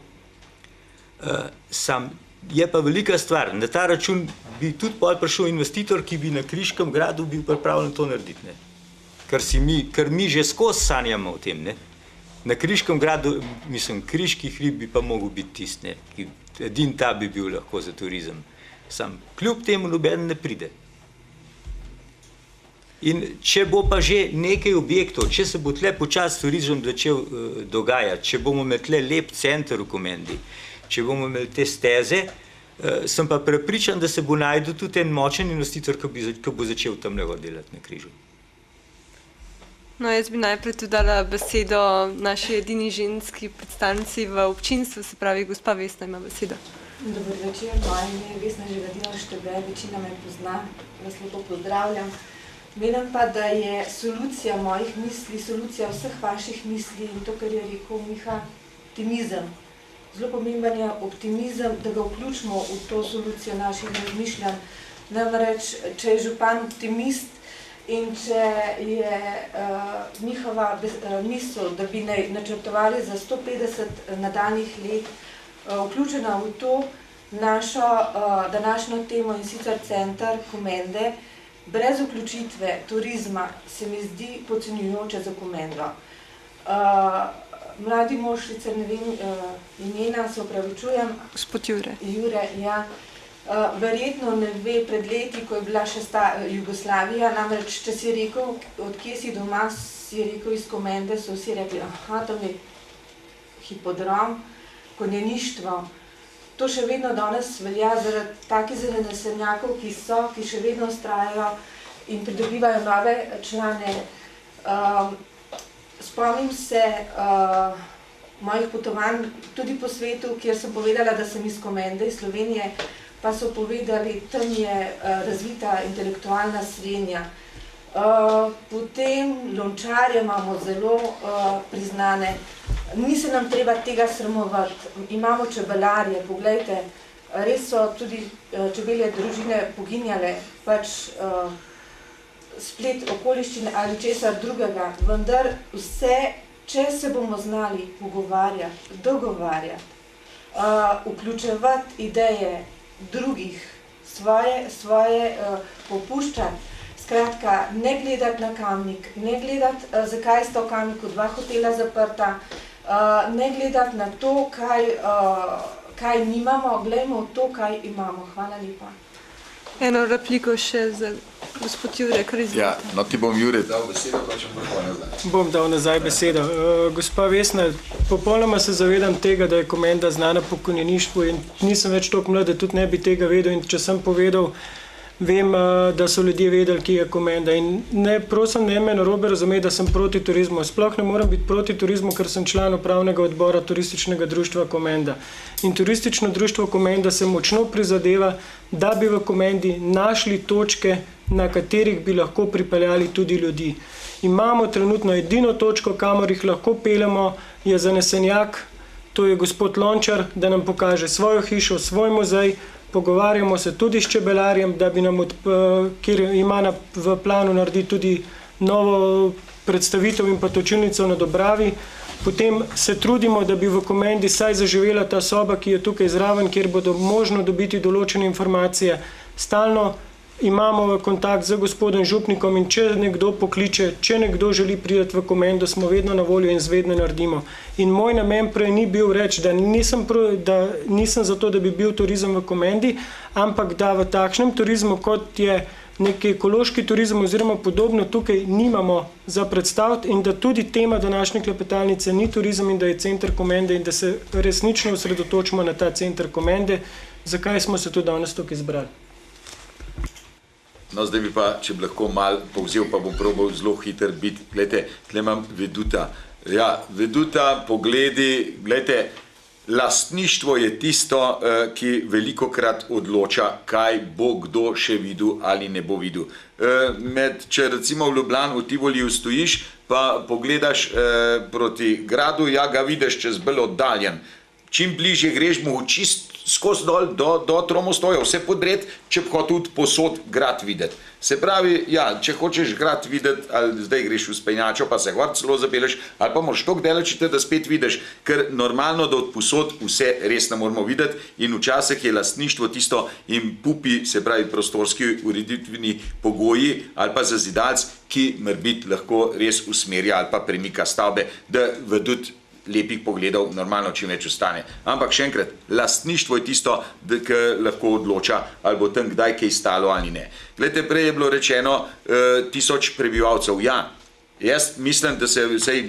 Je pa velika stvar, na ta račun bi tudi pol prišel investitor, ki bi na Kriškem gradu bil pripravljen to narediti. Ne. Ker mi že skozi sanjamo o tem. Ne. Na Kriškem gradu, mislim, Kriški hrib bi pa mogel biti tisti, edin ta bi bil lahko za turizem. Sam kljub temu noben ne pride. In če bo pa že nekaj objektov, če se bo tle počasi turizem začel dogajati, če bomo imeli tle lep center v Komendi, če bomo imeli te steze, sem pa prepričan, da se bo najdel tudi en močen investitor, ki bo začel tamle delati na Križu. No, jaz bi najprej tudi dala besedo naši edini ženski predstavnici v občinstvu, se pravi, gospa Vesna ima besedo. Dober večer, moje ime je Vesna Živadinova Štebe, večina me pozna, vas lepo pozdravljam. Menim pa, da je solucija mojih misli, solucija vseh vaših misli in to, kar je rekel Miha, optimizem. Zelo pomemben je optimizem, da ga vključimo v to solucijo naših razmišljanj. Namreč, če je župan optimist in če je njihova misel, da bi načrtovali za 150 nadaljnjih let, vključena v to našo današnjo temo in sicer center Komende, brez vključitve turizma se mi zdi podcenjujoče za Komendo. Mladi mož, sicer ne vem imena, se opravičujem. Gospod Jure. Jure, ja. Verjetno ne ve pred leti, ko je bila še Jugoslavija, namreč, če si rekel, od kje si doma, si rekel iz Komende, so vsi rekli, aha, tam je hipodrom, konjeništvo. To še vedno danes velja zaradi takih zelenasenjakov, ki še vedno vztrajajo in pridobivajo nove člane. Spomnim se mojih potovanj tudi po svetu, kjer sem povedala, da sem iz Komende, iz Slovenije, pa so povedali, tam je razvita intelektualna srednja. Potem lončarje imamo zelo priznane. Ni se nam treba tega sramovati. Imamo čebelarje, poglejte, res so tudi čebelje družine poginjale, pač splet okoliščine ali česar drugega, vendar vse, če se bomo znali pogovarjati, dogovarjati, vključevati ideje drugih, svoje popuščati, skratka, ne gledati na Kamnik, ne gledati, zakaj sta v Kamniku 2 hotela zaprta, ne gledati na to, kaj nimamo, gledajmo to, kaj imamo. Hvala lepa. Eno repliko še za gospod Jure, kar izvolite. Ja, no ti bom Jure dal besedo, pa če bom nazaj. Bom dal nazaj besedo. Gospa Vesna, popolnoma se zavedam tega, da je Komenda znana po konjeništvu in nisem več toliko mlad, da tudi ne bi tega vedel in če sem povedal, Vem, da so ljudje vedeli, kje je Komenda. In ne, prosim, ne me narobe razumeti, da sem proti turizmu. Sploh ne morem biti proti turizmu, ker sem član upravnega odbora turističnega društva Komenda. In turistično društvo Komenda se močno prizadeva, da bi v Komendi našli točke, na katerih bi lahko pripeljali tudi ljudi. Imamo trenutno edino točko, kamor jih lahko peljemo, je zanesenjak, to je gospod Lončar, da nam pokaže svojo hišo, svoj muzej. Pogovarjamo se tudi s čebelarjem, da bi nam, kjer ima v planu narediti tudi novo predstavitev in pa točilnico na Dobravi. Potem se trudimo, da bi v Komendi saj zaživela ta soba, ki je tukaj zraven, kjer bodo možno dobiti določene informacije. Stalno imamo kontakt z gospodom župnikom in če nekdo pokliče, če nekdo želi priti v Komendo, smo vedno na voljo in zvedno naredimo. In moj namen prej ni bil reči, da nisem za to, da bi bil turizem v Komendi, ampak da v takšnem turizmu, kot je neki ekološki turizem oziroma podobno, tukaj nimamo za predstaviti in da tudi tema današnje klepetalnice ni turizem in da je center Komende in da se resnično osredotočimo na ta center Komende, zakaj smo se tudi danes tukaj izbrali. No, zdaj bi pa, če bi lahko malo povzel, pa bom probal zelo hiter biti. Glejte, tle imam Veduta. Ja, Veduta, pogledi, glejte, lastništvo je tisto, ki velikokrat odloča, kaj bo kdo še videl ali ne bo videl. Če recimo v Ljubljani v Tivoliju stojiš, pa pogledaš proti gradu, ja, ga vidiš čez bolj oddaljen. Čim bližje greš mu čist skozi dol do Tromostoja, vse podred, če bi hotel tudi posod grad videti. Se pravi, ja, če hočeš grad videti, ali zdaj greš v Spenjačo, pa se gor celo zapeleš, ali pa moraš toliko daleč, da spet vidiš, ker normalno, da od posod vse res ne moramo videti in včasih je lastništvo tisto in pupi, se pravi prostorski ureditveni pogoji ali pa zazidalc, ki morbiti lahko res usmerja ali pa premika stavbe, da vedut lepih pogledov normalno čim več ostane. Ampak še enkrat, lastništvo je tisto, ki lahko odloča, ali bo tam kdaj kaj stalo ali ne. Glejte, prej je bilo rečeno 1000 prebivalcev. Ja, jaz mislim, da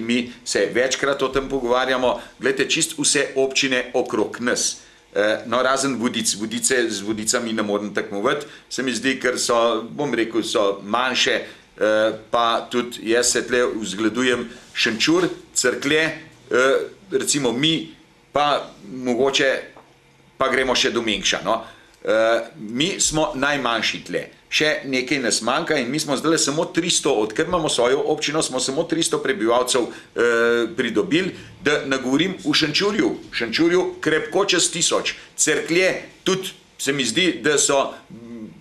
mi se večkrat o tem pogovarjamo. Glejte, čist vse občine okrog nas. No, razen Vodic, Vodice z Vodicami ne morem tekmovati, se mi zdi, ker so, bom rekel, so manjše, pa tudi jaz se tle vzgledujem Šenčur, Cerklje, recimo mi, pa mogoče pa gremo še do Mengša. No? Mi smo najmanjši tle. Še nekaj nas manjka in mi smo zdaj samo 300, odkar imamo svojo občino, smo samo 300 prebivalcev pridobili, da nagovorim v Šenčurju krepko čez 1000. Cerklje tudi se mi zdi, da so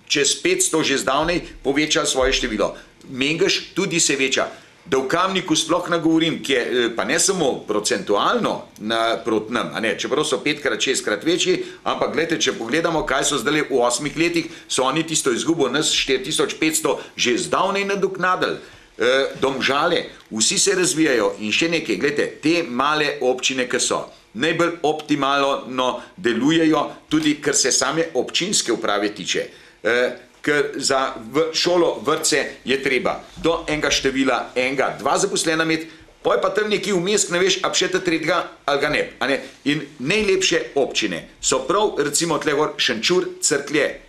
čez 500 že zdavnej povečali svoje število. Mengeš tudi se veča. Da v Kamniku sploh nagovorim, ki je pa ne samo procentualno proti nam, čeprav so 5-krat, 6-krat večji, ampak gledajte, če pogledamo, kaj so zdaj v 8 letih, so oni tisto izgubo nas 4500 že zdavnej nadoknadili. Domžale, vsi se razvijajo in še nekaj, gledajte, te male občine, ki so najbolj optimalno delujejo, tudi kar se same občinske uprave tiče. Ker za šolo, vrtce je treba do enega števila, enega, 2 zaposlena imeti, poj pa tam nekje vmes, ne veš, a še ta tretjega ali ga ne. In najlepše občine so prav, recimo tlehor Šenčur, Cerklje,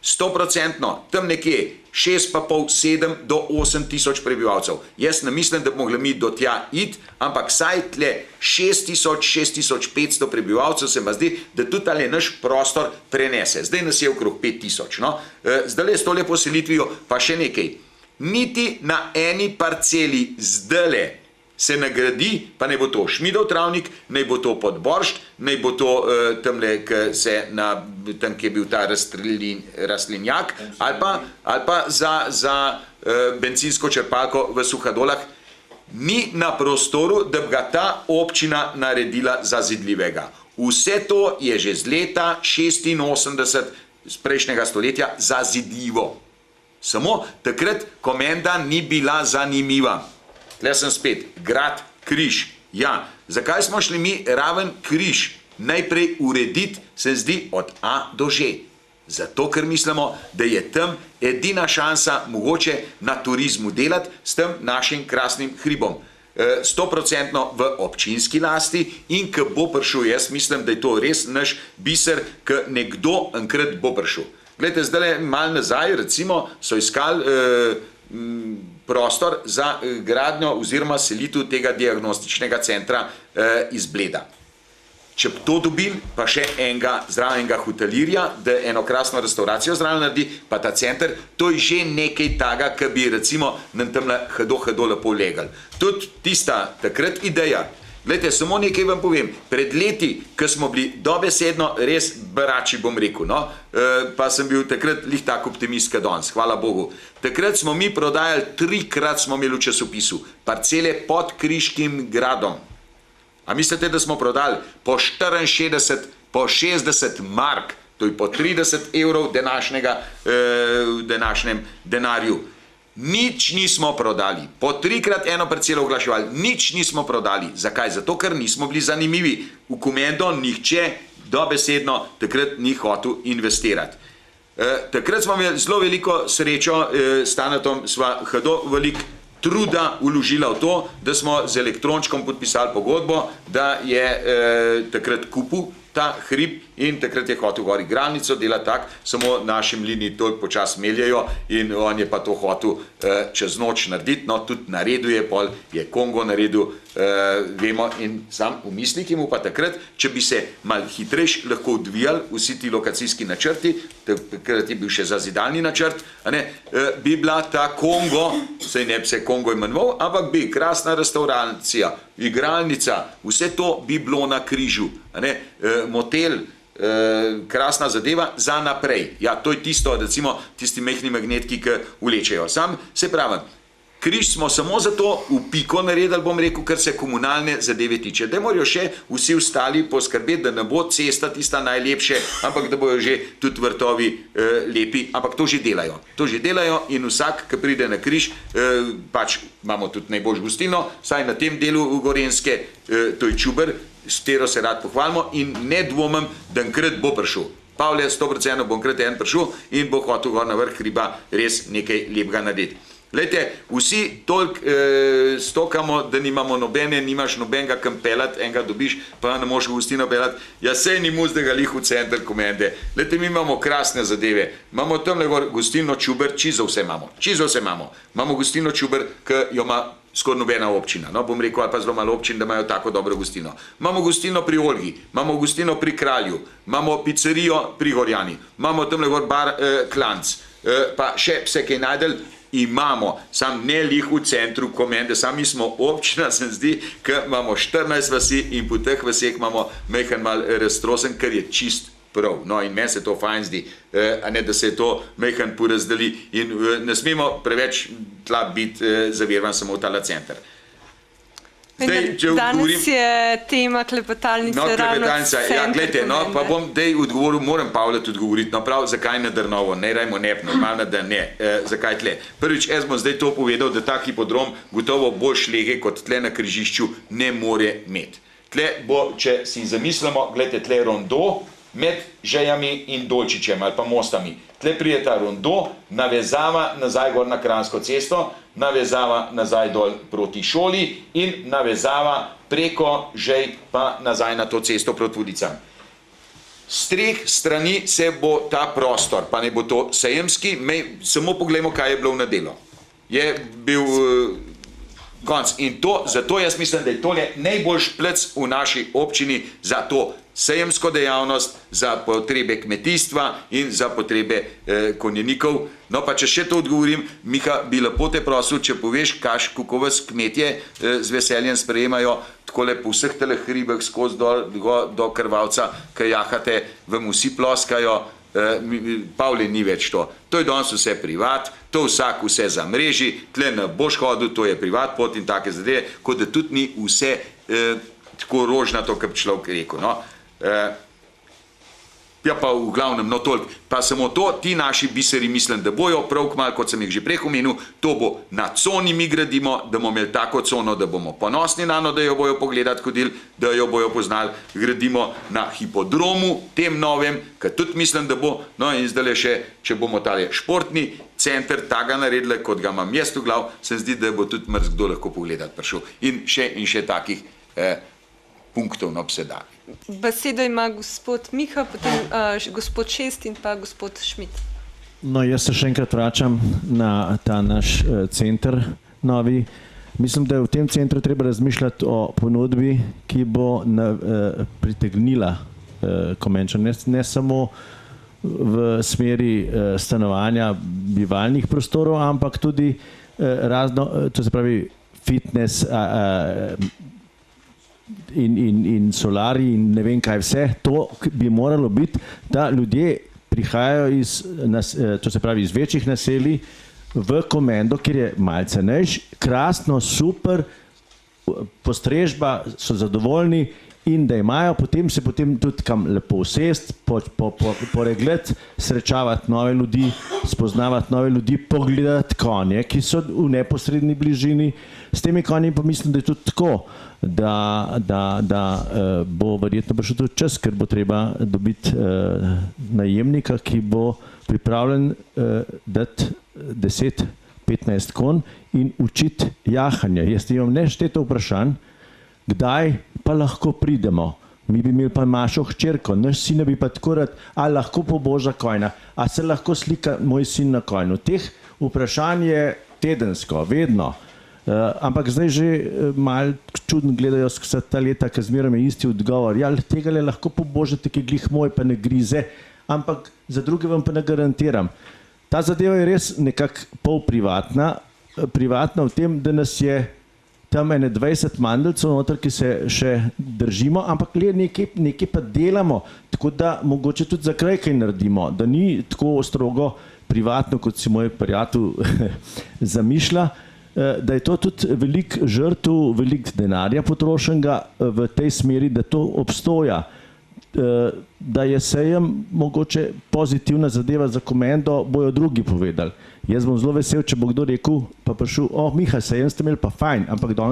100%, tam nekje 6,5, 7 do 8 tisoč prebivalcev. Jaz ne mislim, da bi mogli mi do tja iti, ampak saj tle 6500 prebivalcev se mi zdi, da tudi tale naš prostor prenese. Zdaj nas je okrog 5000. No? Zdaj s tole poselitvijo pa še nekaj. Niti na eni parceli zdajle se nagradi, pa ne bo to Šmidov travnik, ne bo to Podboršt, ne bo to tamle, tam, ki je bil ta rastlinjak, ali pa za bencinsko črpalko v Suhadolah, ni na prostoru, da bi ga ta občina naredila zazidljivega. Vse to je že z leta 86 z prejšnjega stoletja zazidljivo. Samo takrat Komenda ni bila zanimiva. Tle sem spet, grad, križ. Ja, zakaj smo šli mi raven križ najprej urediti, se zdi, od A do Ž? Zato, ker mislimo, da je tam edina šansa mogoče na turizmu delati s tem našim krasnim hribom. 100% v občinski lasti in ko bo prišel, jaz mislim, da je to res naš biser, ko nekdo enkrat bo prišel. Glejte, zdaj malo nazaj, recimo, so iskali prostor za gradnjo oziroma selitev tega diagnostičnega centra iz Bleda. Če bi to dobili, pa še zraven enega hotelirja, da eno krasno restauracijo zraven naredi, pa ta center, to je že nekaj taga, ki bi recimo nam tam hado lepo legal. Tudi tista takrat ideja, glejte, samo nekaj vam povem, pred leti, ko smo bili dobesedno res berači, bom rekel, no, pa sem bil takrat lih tak optimist, kot danes, hvala Bogu. Takrat smo mi prodajali, 3-krat smo imeli v časopisu, parcele pod Kriškim gradom. A mislite, da smo prodali po 64, po 60 mark, to je po 30 evrov v današnjem denarju. Nič nismo prodali, po 3-krat eno parcelo oglaševali, nič nismo prodali. Zakaj? Zato, ker nismo bili zanimivi. V Komendo nihče dobesedno takrat ni hotel investirati. Takrat smo imeli zelo veliko srečo, s Tanetom sva hado veliko truda vložila v to, da smo z Elektrončkom podpisali pogodbo, da je takrat kupil ta hrib in takrat je hotel gor igralnico delati tak, samo naši mlini toliko počas meljajo in on je pa to hotel čez noč narediti, no tudi naredil je, pol je Kongo naredil, vemo, in sam v mislih mu pa takrat, če bi se mal hitrejš lahko odvijali vsi ti lokacijski načrti, takrat je bil še zazidalni načrt, bi bila ta Kongo, saj ne bi se Kongo imenoval, ampak bi krasna restauracija, igralnica, vse to bi bilo na križu, motel, krasna zadeva za naprej. Ja, to je tisto, recimo, tisti mehni magnetki, ki vlečejo. Sam se pravim, križ smo samo zato v piko naredili, bom rekel, kar se komunalne zadeve tiče. Da morajo še vsi ostali poskrbeti, da ne bo cesta tista najlepše, ampak da bojo že tudi vrtovi lepi, ampak to že delajo. To že delajo in vsak, ki pride na križ, pač imamo tudi najboljš gostilno, saj na tem delu v Gorenjske, to je Čuber, s katero se rad pohvalimo in ne dvomim, da enkrat bo prišel. Pavle, 100% bo enkrat prišel in bo hotel gor na vrh hriba res nekaj lepega narediti. Glejte, vsi toliko stokamo, da nimamo nobene, nimaš nobenega kam pelati, enega dobiš, pa ne možeš v gostino pelati. Ja, sej ni mus, da ga lih v center Komende. Glejte, mi imamo krasne zadeve. Imamo tamle gor gostilno Čuber, čisto vse imamo. Imamo gostilno Čuber, ki jo ima skoraj nobena občina, no, bom rekel, ali pa zelo malo občin, da imajo tako dobro gostilno. Imamo gostilno pri Olgi, imamo gostilno pri Kralju, imamo pizzerijo pri Gorjani, imamo tamle gor bar Klanc, pa še vse kaj najdel, imamo, sam ne lih v centru Komende, sam mi smo občina, se zdi, ker imamo 14 vasi in po teh vaseh imamo mehen mal raztrosen, ker je čist prav. No, in meni se to fajn zdi, a ne, da se je to mehen porazdeli in ne smemo preveč tla biti zavirvan samo v tala center. Danes je tema klepetalnice ravno center. Ja, gledajte, no, pa bom dej odgovoril, moram Pavle tudi govoriti, no prav, zakaj na Drnovo, ne rajmo nep, normalno, da ne, zakaj tle. Prvič, jaz bom zdaj to povedal, da ta hipodrom gotovo bolj šlege, kot tle na križišču ne more imeti. Tle bo, če si zamislimo, gledajte, tle rondo, med Žejami in Dolčičem ali pa mostami. Tle pride ta rondo, navezava nazaj gor na Kranjsko cesto, navezava nazaj dol proti šoli in navezava preko Žej pa nazaj na to cesto proti Vodicam. S 3 strani se bo ta prostor, pa ne bo to sejemski, samo pogledamo, kaj je bilo v nedelo. Je bil konc. In to, zato jaz mislim, da je tole najboljši plec v naši občini za to sejemsko dejavnost, za potrebe kmetijstva in za potrebe konjenikov. No pa če še to odgovorim, Miha, bi lepo te prosil, če poveš, kako vas kmetje z veseljem sprejemajo takole po vseh tele hribah skozi do Krvavca, kaj jahate, vam vsi ploskajo, Pavle ni več to. To je danes vse privat, to vsak vse zamreži, tle ne boš hodil, to je privat pot in take zadeve, kot da tudi ni vse tako rožnato, kot bi človek rekel. No. Ja pa v glavnem, no toliko, pa samo to, ti naši biseri mislim, da bojo prav kmalu, kot sem jih že prej omenil, to bo na coni mi gradimo, da bomo imeli tako cono, da bomo ponosni na njo, da jo bojo pogledati hodili, da jo bojo poznali, gradimo na hipodromu, tem novem, ker tudi mislim, da bo, no in zdaj še, če bomo tale športni center taga naredili, kot ga imam jaz v glav, se zdi, da bo tudi mrzkdo lahko pogledati prišel. In še takih punktov, no, bi se da. besedo ima gospod Miha, potem gospod Šest in pa gospod Šmit. No, jaz se še enkrat vračam na ta naš center novi. Mislim, da je v tem centru treba razmišljati o ponudbi, ki bo pritegnila Komenčane, ne samo v smeri stanovanja bivalnih prostorov, ampak tudi razno, to se pravi fitness in solari in ne vem kaj vse. To bi moralo biti, da ljudje prihajajo iz večjih naselij v Komendo, kjer je malce než, krasno, super, postrežba, so zadovoljni in da imajo, potem se tudi kam lepo usesti, poregledati, srečavati nove ljudi, spoznavati nove ljudi, pogledati konje, ki so v neposredni bližini. S temi konji pa mislim, da je tudi tako, da bo verjetno prišel tudi čas, ker bo treba dobiti najemnika, ki bo pripravljen dati 10-15 konj in učiti jahanje. Jaz imam nešteto vprašanj, kdaj pa lahko pridemo. Mi bi imeli pa Mašo hčerko, naš sin bi pa tako rad, a lahko poboža konja, a se lahko slika moj sin na konju. Teh vprašanj je tedensko, vedno. Ampak zdaj že malo čudno gledajo vsa ta leta, ker zmeraj je isti odgovor. Ja, tega le lahko pobožate, ki glih moj pa ne grize, ampak za druge vam pa ne garantiram. Ta zadeva je res nekako polprivatna, privatna v tem, da nas je tam 20 mandeljcev noter, ki se še držimo, ampak nekaj pa delamo, tako da mogoče tudi za kraj kaj naredimo, da ni tako strogo privatno, kot si moj prijatelj zamišlja, da je to tudi velik žrtev, velik denarja potrošenega v tej smeri, da to obstoja. Da je sejem mogoče pozitivna zadeva za Komendo, bojo drugi povedali. Jaz bom zelo vesel, če bo kdo rekel, pa prišel, Miha, sejem ste imeli pa fajn, ampak do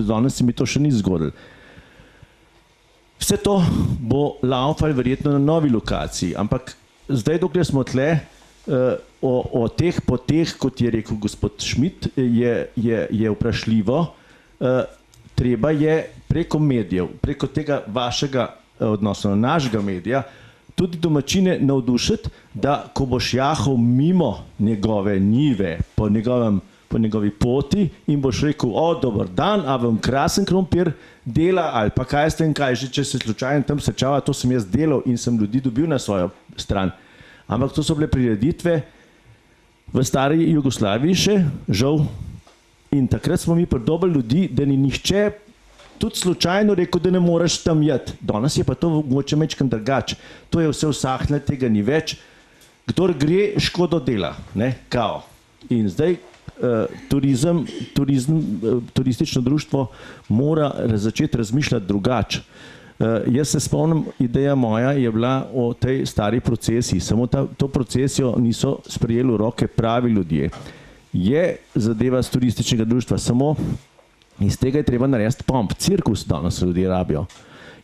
danes se mi to še ni zgodilo. Vse to bo laufalo verjetno na novi lokaciji, ampak zdaj, dokler smo tle, o teh poteh, kot je rekel gospod Šmit, je vprašljivo. Treba je preko medijev, preko tega vašega, odnosno našega medija, tudi domačine navdušiti, da ko boš jahal mimo njegove njive, po njegovi poti in boš rekel, dober dan, a vam krasen krompir dela, ali pa kaj ste in kaj, že če se slučajno tam srečava, to sem jaz delal in sem ljudi dobil na svojo stran. Ampak to so bile prireditve v stari Jugoslaviji še, žal, in takrat smo mi pridobili ljudi, da ni nihče tudi slučajno rekel, da ne moreš tam jeti. Danes je pa to mogoče mečkam drugače. To je vse usahnilo, tega ni več. Kdor gre, škodo dela, ne, kao. In zdaj turistično društvo mora začeti razmišljati drugače. Jaz se spomnim, ideja moja je bila o tej stari procesiji, samo to procesijo niso sprejeli v roke pravi ljudje. Je zadeva z turističnega društva, samo iz tega je treba narediti pomp. Cirkus danes ljudje rabijo.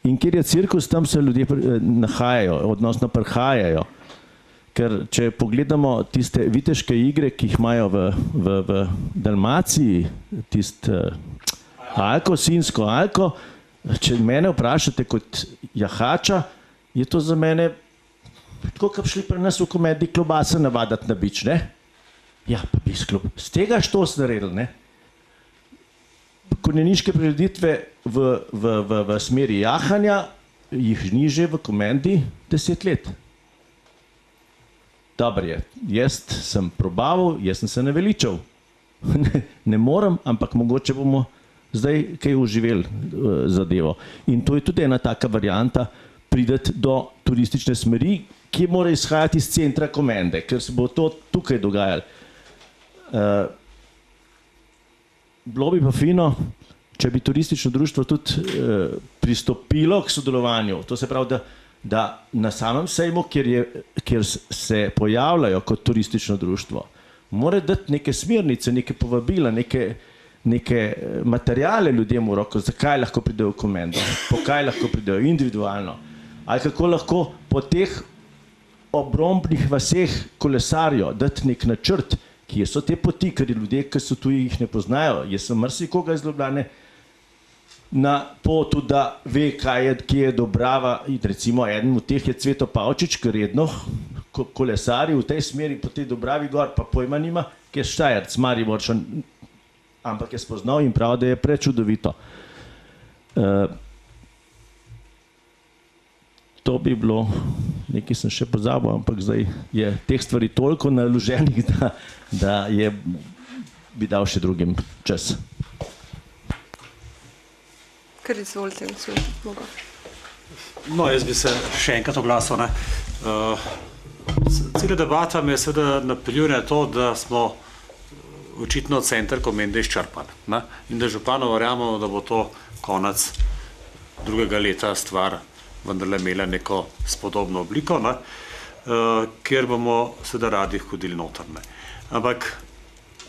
In kjer je cirkus, tam se ljudje nahajajo, odnosno prihajajo. Ker če pogledamo tiste viteške igre, ki jih imajo v Dalmaciji, tiste alko, sinsko alko, če mene vprašate kot jahača, je to za mene tako, kot šli pri nas v Komedi klobase navadati na bič, ne? Ja, pa bi z tega štos naredili, ne? Konjeniške prireditve v smeri jahanja jih ni že v Komendi 10 let. Dobro je, jaz sem probaval, jaz sem se naveličal. Ne morem, ampak mogoče bomo zdaj kaj uživeli zadevo. In to je tudi ena taka varianta, prideti do turistične smeri, ki mora izhajati iz centra Komende, ker se bo to tukaj dogajalo. Bilo bi pa fino, če bi turistično društvo tudi pristopilo k sodelovanju. To se pravi, da na samem sejmu, kjer se pojavljajo kot turistično društvo, mora dati neke smernice, neke povabila, neke materijale ljudem v roko, zakaj lahko pridejo v Komendo, po kaj lahko pridejo individualno, ali kako lahko po teh obrambnih vaseh kolesarijo, dati nek načrt, kje so te poti, ker ljudje, ki so tu, jih ne poznajo. Jaz sem marsikoga iz Ljubljane na potu, da ve, kje je Dobrava. Recimo, eden od teh je Cveto Pavčič, ki redno kolesari v tej smeri po tej Dobravi gor, pa pojma nima, ki je Štajerc, Mariborčan, ampak je spoznal in prav, da je prečudovito. To bi bilo, nekaj sem še pozabil, ampak zdaj je teh stvari toliko naloženih, da bi dal še drugim čas. Kar izvolite, gospod Bogo. No, jaz bi se še enkrat oglasil. Cela debata me seveda napeljuje na to, da smo očitno center Komende izčrpani. In da županu verjamemo, da bo to konec drugega leta stvar vendarle imela neko spodobno obliko, kjer bomo seveda radi hodili noter. Ampak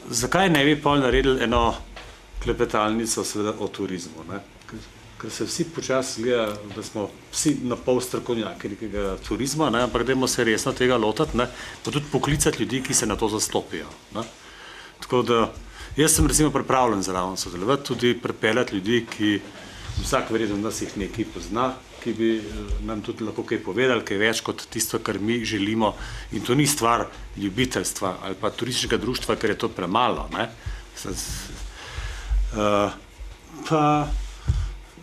zakaj ne bi pol naredili eno klepetalnico seveda o turizmu? Ker se vsi počasi gleda, da smo vsi na pol strokovnjaki nekega turizma, ampak dajmo se resno tega lotati, pa tudi poklicati ljudi, ki se na to zastopijo. Tako da jaz sem recimo pripravljen zraven sodelovati, tudi pripeljati ljudi, ki vsak verjetno nas jih nekaj pozna, ki bi nam tudi lahko kaj povedali, kaj več kot tisto, kar mi želimo. In to ni stvar ljubiteljstva ali pa turističnega društva, ker je to premalo. Pa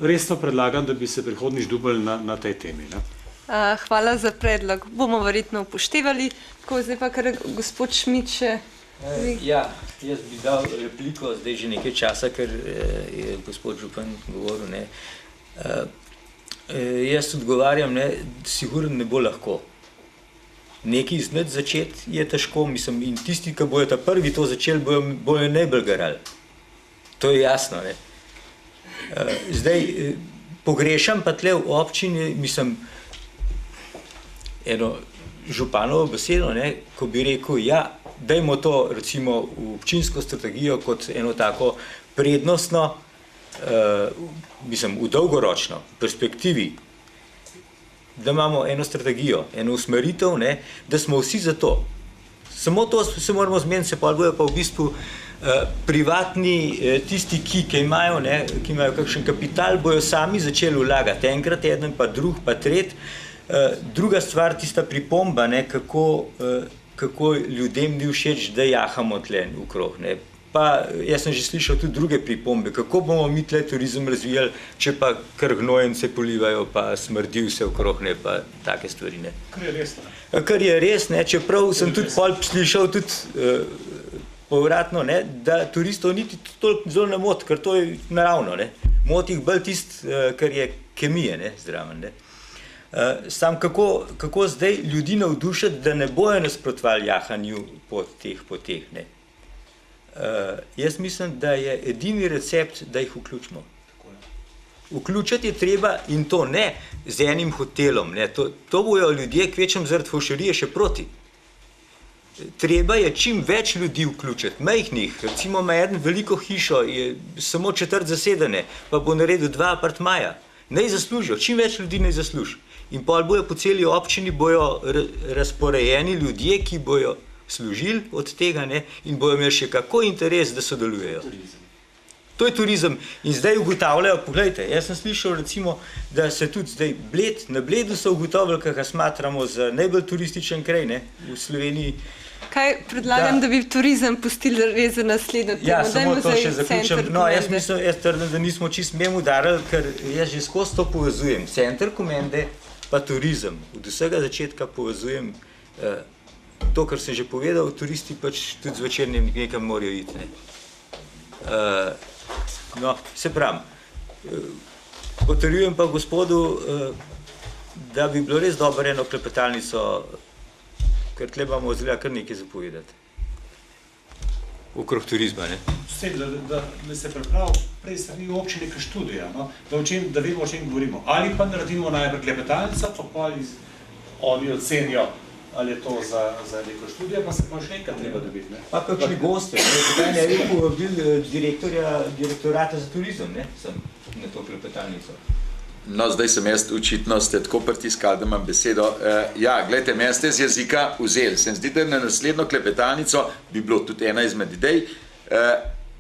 resno predlagam, da bi se prihodnjič dubali na tej temi. Hvala za predlog. Bomo verjetno upoštevali. Tako, zdaj pa kar gospod Šmit še... Ja, jaz bi dal repliko zdaj že nekaj časa, ker je gospod župan govoril. Jaz odgovarjam, sigurno ne bo lahko. Nekaj znati začeti je težko, mislim, in tisti, ki bojo ta prvi to začeli, bojo najbolj garali. To je jasno. Zdaj, pogrešam pa tle v občini, mislim, eno županovo besedo, ko bi rekel, ja, dajmo to recimo v občinsko strategijo kot eno tako prednostno, mislim, v dolgoročno perspektivi, da imamo eno strategijo, eno usmeritev, da smo vsi za to. Samo to se moramo zmeniti, se pa bojo pa v bistvu privatni tisti, ki imajo kakšen kapital, bojo sami začeli vlagati. Enkrat eden, pa drug, pa tret. Druga stvar, tista pripomba, kako ljudem ni všeč, da jahamo tle okrog. Pa jaz sem že slišal tudi druge pripombe, kako bomo mi tle turizem razvijali, če pa kar gnojence polivajo, pa smrdi vse okrog, pa take stvari. Kar je res. Kar je res, čeprav sem tudi pol slišal tudi povratno, da turistov niti toliko zelo ne moti, ker to je naravno. Moti jih bolj tisto, kar je kemije zraven. Sam kako zdaj ljudi navdušiti, da ne bojo nasprotovali jahanju po teh poteh. Jaz mislim, da je edini recept, da jih vključimo. Vključiti je treba in to ne z enim hotelom. To bojo ljudje kvečem zaradi fovšerije še proti. Treba je čim več ljudi vključiti, majhnih. Recimo ima eden veliko hišo, je samo četrt zasedene, pa bo naredil 2 apartmaja. Naj zaslužijo, čim več ljudi naj zasluži. In pol bojo po celi občini bojo razporejeni ljudje, ki bojo služili od tega in bojo imeli še kako interes, da sodelujejo. To je turizem. In zdaj ugotavljajo, pogledajte, jaz sem slišal recimo, da se tudi zdaj na Bledu so ugotovili, kaj ga smatramo za najbolj turističen kraj v Sloveniji. Kaj predlagam, da bi turizem pustili res za naslednjo temo? Ja, samo to še zaključim. No, jaz trdim, da nismo čisto mem udarili, ker jaz že skozi to povezujem. Center Komende pa turizem. Od vsega začetka povezujem to, kar sem že povedal, turisti pač tudi zvečer nekam morajo iti. No, se pravim, potrjujem pa gospodu, da bi bilo res dobro eno klepetalnico, ker tle imamo zelo kar nekaj zapovedati. Okrog turizma, Da se pripravi prej strani občine ka študija, da vemo, o čem govorimo. Ali pa naredimo najprej klepetalnico, pa oni ocenijo, ali je to za neko študijo, pa se pa še enkrat treba dobiti. Pa kakšni goste, zakaj ne bi povabili direktorata za turizem, sem na to klepetalnico. No, zdaj sem jaz očitno, ste tako pritiskali, da imam besedo. Ja, gledajte, meni ste z jezika vzeli. Se mi zdi, da na naslednjo klepetalnico bi bilo tudi ena izmed idej.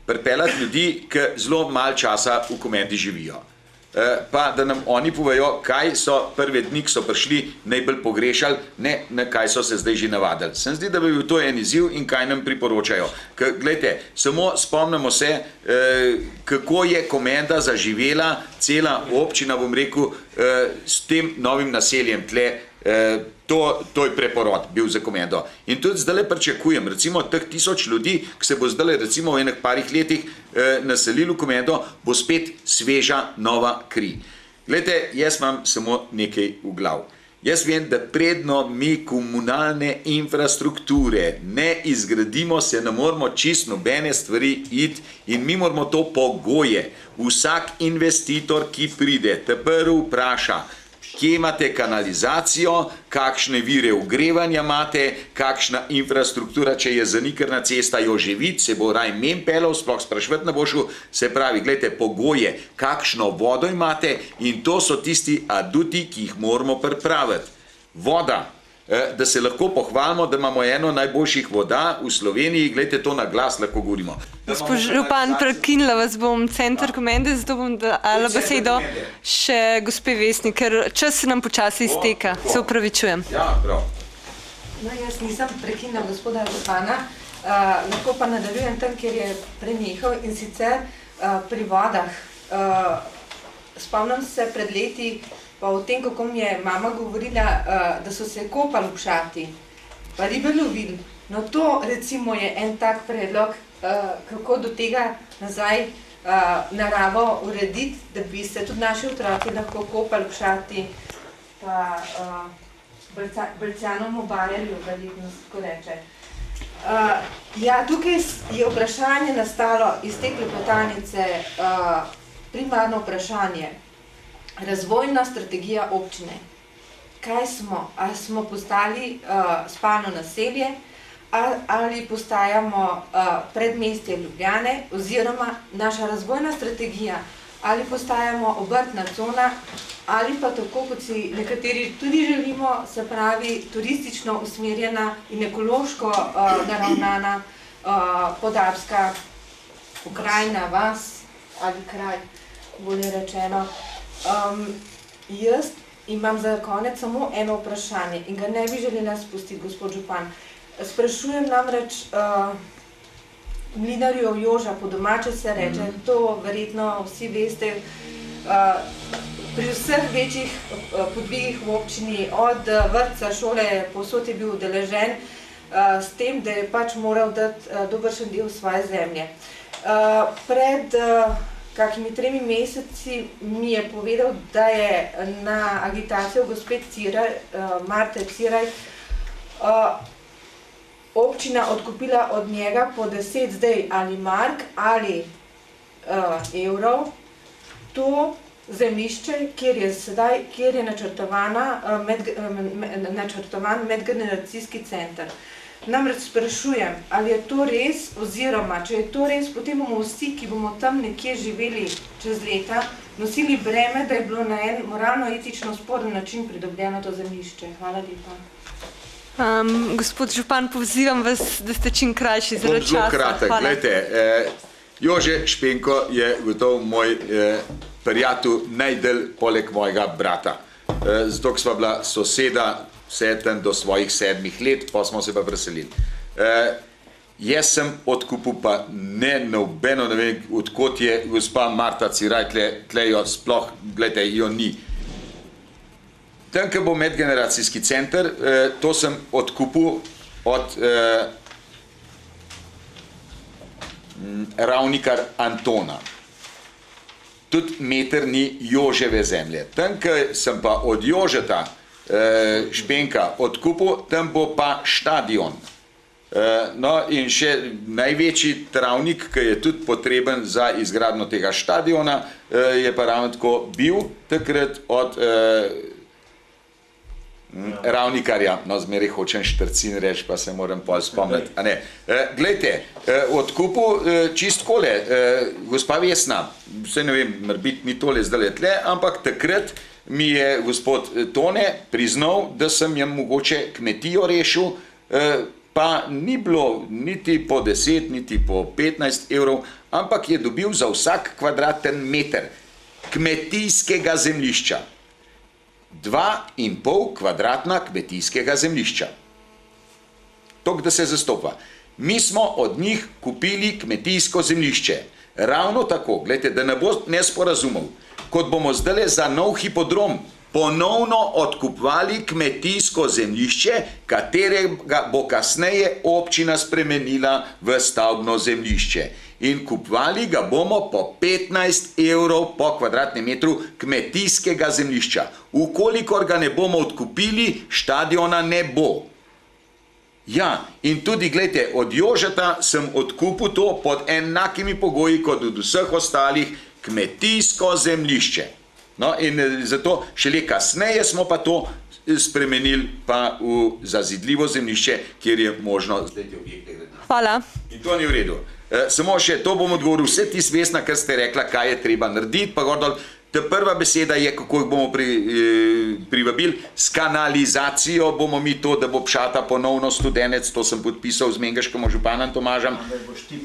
pripeljati ljudi, ki zelo malo časa v Komendi živijo. Pa da nam oni povejo, kaj so prve dni, ki so prišli, najbolj pogrešali, ne na kaj so se zdaj že navadili. Se mi zdi, da bi bil to en izziv in kaj nam priporočajo. Glejte, samo spomnimo se, kako je Komenda zaživela, cela občina, bom rekel, s tem novim naseljem tle, to je preporod bil za Komendo. In tudi zdaj pričakujem, recimo teh 1000 ljudi, ki se bo zdaj recimo v enih parih letih naselili v Komendo, bo spet sveža nova kri. Glejte, jaz imam samo nekaj v glav. Jaz vem, da predno mi komunalne infrastrukture ne izgradimo, se ne moramo čist nobene stvari iti in mi moramo to pogoje. Vsak investitor, ki pride, te prvi vpraša, kje imate kanalizacijo, kakšne vire ogrevanja imate, kakšna infrastruktura, če je zanikrna cesta, jo že vidi, se bo raj men pelal, sploh sprašvati ne bo šel, se pravi, gledajte, pogoje, kakšno vodo imate in to so tisti aduti, ki jih moramo pripraviti. Voda, da se lahko pohvalimo, da imamo eno najboljših voda v Sloveniji, gledajte, to na glas lahko govorimo. Gospod župan, prekinila vas bom center Komende, zato bom dala besedo še gospe Vesni, ker čas se nam počasi izteka, se upravičujem. Ja, prav. No, jaz nisem prekinila gospoda župana, lahko pa nadaljujem tam, kjer je prenehal in sicer pri vodah. Spomnim se pred leti, pa o tem, kako mi je mama govorila, da so se kopali v Pšati, pa ribe lovili. No to recimo je en tak predlog, kako do tega nazaj naravo urediti, da bi se tudi naši otroci lahko kopali v Pšati, pa Balcanom obarjali, verjetno tako reče. Ja, tukaj je vprašanje nastalo iz te klepetanice, primarno vprašanje. Razvojna strategija občine. Kaj smo? Ali smo postali spalno naselje ali postajamo predmestje Ljubljane oziroma naša razvojna strategija ali postajamo obrtna cona ali pa tako, kot si nekateri tudi želimo, se pravi turistično usmerjena in ekološko naravnana podalpska pokrajina, vas ali kraj, bolje rečeno. Jaz imam za konec samo eno vprašanje in ga ne bi želela spustiti, gospod župan. Sprašujem namreč mlinarjo Joža, po domače se reče, to verjetno vsi veste, pri vseh večjih podvigih v občini, od vrtca, šole, povsod je bil udeležen, s tem, da je pač moral dati dobršen del svoje zemlje. Pred kakimi 3 meseci mi je povedal, da je na agitacijo gospe Marte Ciraj občina odkupila od njega po 10 zdaj ali mark ali evrov to zemljišče, kjer je načrtovan medgeneracijski center. Namreč sprašujem, ali je to res, oziroma, če je to res, potem bomo vsi, ki bomo tam nekje živeli čez leta, nosili breme, da je bilo na en moralno-etično sporen način pridobljeno to zemljišče. Hvala lepa. Gospod župan, pozivam vas, da ste čim krajši zaradi časa. Bom zelo kratek. Glejte, Jože Špenko je gotovo moj prijatelj najdalj poleg mojega brata. Zato, ko sva bila soseda, vse tam do svojih 7 let, pa smo se pa preselili. Jaz sem odkupil pa nobeno, ne vem, odkot je gospa Marta Ciraj, tle jo sploh, gledajte, jo ni. Tam, ko bo medgeneracijski center, to sem odkupil od Ravnikar Antona. Tudi meter ni Joževe zemlje. Tam, ko sem pa od Jožeta Špenka odkupil, tam bo pa štadion. No in še največji travnik, ki je tudi potreben za izgradnjo tega štadiona, je pa ravno tako bil takrat od Ravnikarja, no zmeraj hočem Štrcin reči, pa se moram pol spomniti. Glejte, odkupil čist kole, gospa Vesna, vse ne vem, morbiti ni tole zdaj tle, ampak takrat mi je gospod Tone priznal, da sem jim mogoče kmetijo rešil, pa ni bilo niti po 10, niti po 15 evrov, ampak je dobil za vsak kvadraten meter kmetijskega zemljišča. 2,5 kvadratna kmetijskega zemljišča. Tok, da se zastopa. Mi smo od njih kupili kmetijsko zemljišče. Ravno tako, gledajte, da ne bo nesporazumov, kot bomo zdaj za nov hipodrom ponovno odkupovali kmetijsko zemljišče, katerega bo kasneje občina spremenila v stavbno zemljišče. In kupovali ga bomo po 15 evrov po kvadratnem metru kmetijskega zemljišča. Ukolikor ga ne bomo odkupili, štadiona ne bo. Ja, in tudi, gledajte, od Jožeta sem odkupil to pod enakimi pogoji kot od vseh ostalih kmetijsko zemljišče. No, in zato šele kasneje smo pa to spremenili pa v zazidljivo zemljišče, kjer je možno zdaj te objekte graditi. Hvala. In to ni v redu. Samo še to bom odgovoril, vse ti svesna, kar ste rekla, kaj je treba narediti, pa gordol. Ta prva beseda je, kako jih bomo privabili, s kanalizacijo bomo mi to, da bo Pšata ponovno studenec, to sem podpisal z mengaškim županom Tomažem.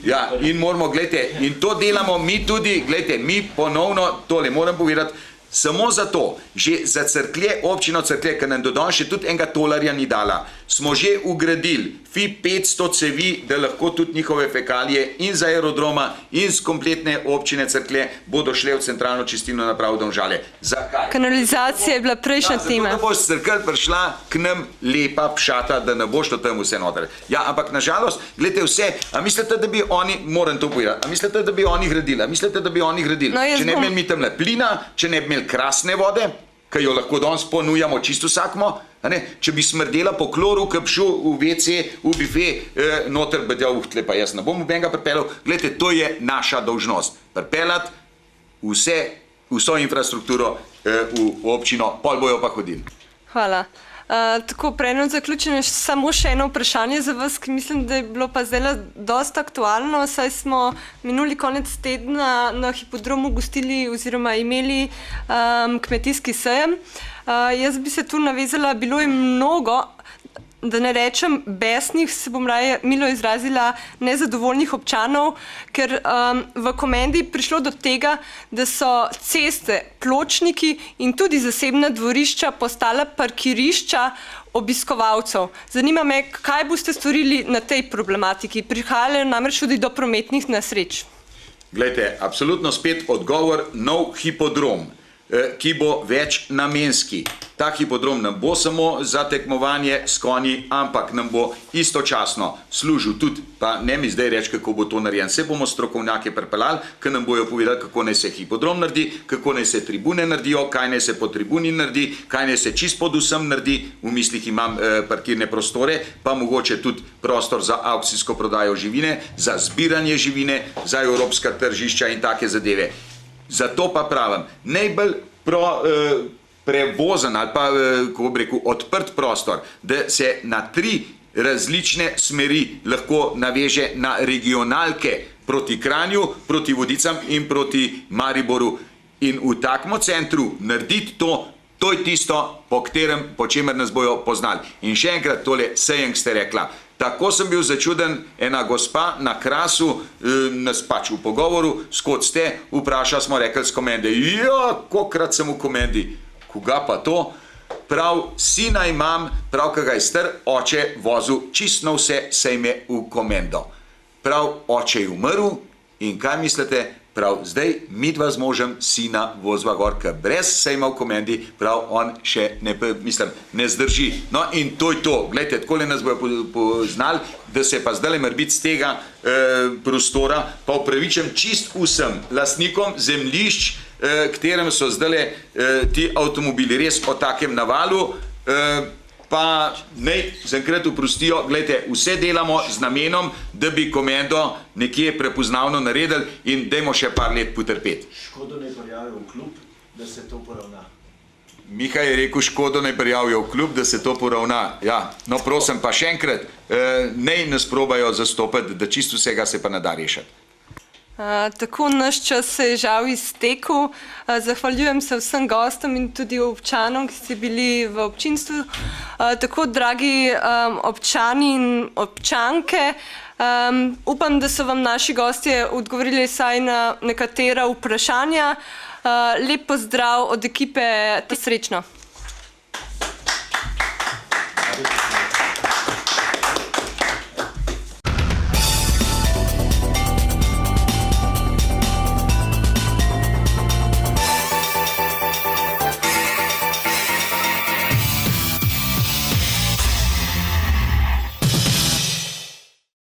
Ja, in moramo, gledajte, in to delamo mi tudi, gledajte, mi ponovno, tole moram povedati, samo zato, že za Cerklje, občino Cerklje, ker nam do danes še tudi enega tolarja ni dala, smo že ugradili FI 500 cevi, da lahko tudi njihove fekalije in za aerodroma in z kompletne občine Cerklje bodo šle v centralno čistilno napravo Domžale. Zakaj? Kanalizacija je bila prejšnja tema. Zato, da bo s Cerkelj prišla k nam lepa Pšata, da ne bo šlo tam vse noter. Ja, ampak nažalost, gledajte vse, a mislite, da bi oni, moram to povedati, a mislite, da bi oni gradili, a mislite, da bi oni gradili, če ne bi imeli mi tamle plina, če ne bi imeli krasne vode, ki jo lahko danes ponujamo čisto vsakmo, če bi smrdela po kloru, ki bi šel v WC, v bife, noter bi djel tle, pa jaz ne bom benga pripeljal. Gledajte, to je naša dolžnost. Pripeljati vso infrastrukturo v občino, pol bojo pa hodili. Hvala. Tako, prejno zaključeno, samo še eno vprašanje za vas, ki mislim, da je bilo pa zdaj dosta aktualno, saj smo minuli konec tedna na hipodromu gostili oziroma imeli kmetijski sejem. Jaz bi se tu navezala, bilo je mnogo, da ne rečem besnih, se bom raje milo izrazila, nezadovoljnih občanov, ker v Komendi prišlo do tega, da so ceste, pločniki in tudi zasebna dvorišča postala parkirišča obiskovalcev. Zanima me, kaj boste storili na tej problematiki? Prihajajo namreč tudi do prometnih nesreč. Glejte, absolutno spet odgovor, nov hipodrom, ki bo več namenski. Ta hipodrom nam bo samo za tekmovanje s konji, ampak nam bo istočasno služil tudi, pa ne mi zdaj reči, kako bo to narejen. Se bomo strokovnjake pripeljali, ki nam bojo povedali, kako naj se hipodrom naredi, kako naj se tribune naredijo, kaj naj se po tribuni naredi, kaj naj se čist pod vsem naredi. V mislih imam parkirne prostore, pa mogoče tudi prostor za aukcijsko prodajo živine, za zbiranje živine, za evropska tržišča in take zadeve. Zato pa pravim, najbolj prevozen ali pa, kako bi rekel, odprt prostor, da se na 3 različne smeri lahko naveže na regionalke proti Kranju, proti Vodicam in proti Mariboru. In v takem centru narediti to je tisto, po čemer nas bojo poznali. In še enkrat tole sejem, ste rekla. Tako sem bil začuden, ena gospa na Krasu, nas pač v pogovoru, skod ste, vprašali smo, rekli s Komende, ja, kolikrat sem v Komendi, koga pa to? Prav, sina imam, prav, kaj ga je star, oče vozil čisto vse sejme v Komendo. Prav, oče je umrl in kaj mislite? Prav, zdaj mi dva z možem sina vozva gor, ker brez sejma v Komendi, prav, on še ne zdrži. No in to je to. Glejte, takole nas bojo poznali, da se pa zdaj morbiti z tega prostora, pa upravičem čist vsem lastnikom zemljišč, katerem so zdaj ti avtomobili res o takem navalu, pa naj zaenkrat oprostijo, gledajte, vse delamo z namenom, da bi Komendo nekje prepoznavno naredili in dajmo še par let potrpeti. Škodo naj prijavijo v klub, da se to poravna. Miha je rekel, škodo naj prijavijo v klub, da se to poravna. Ja, no prosim, pa še enkrat, naj nas probajo zastopati, da čisto vsega se pa ne da rešiti. Tako naš čas se je žal iztekel. Zahvaljujem se vsem gostom in tudi občanom, ki ste bili v občinstvu. Tako, dragi občani in občanke, upam, da so vam naši gostje odgovorili vsaj na nekatera vprašanja. Lep pozdrav od ekipe, srečno!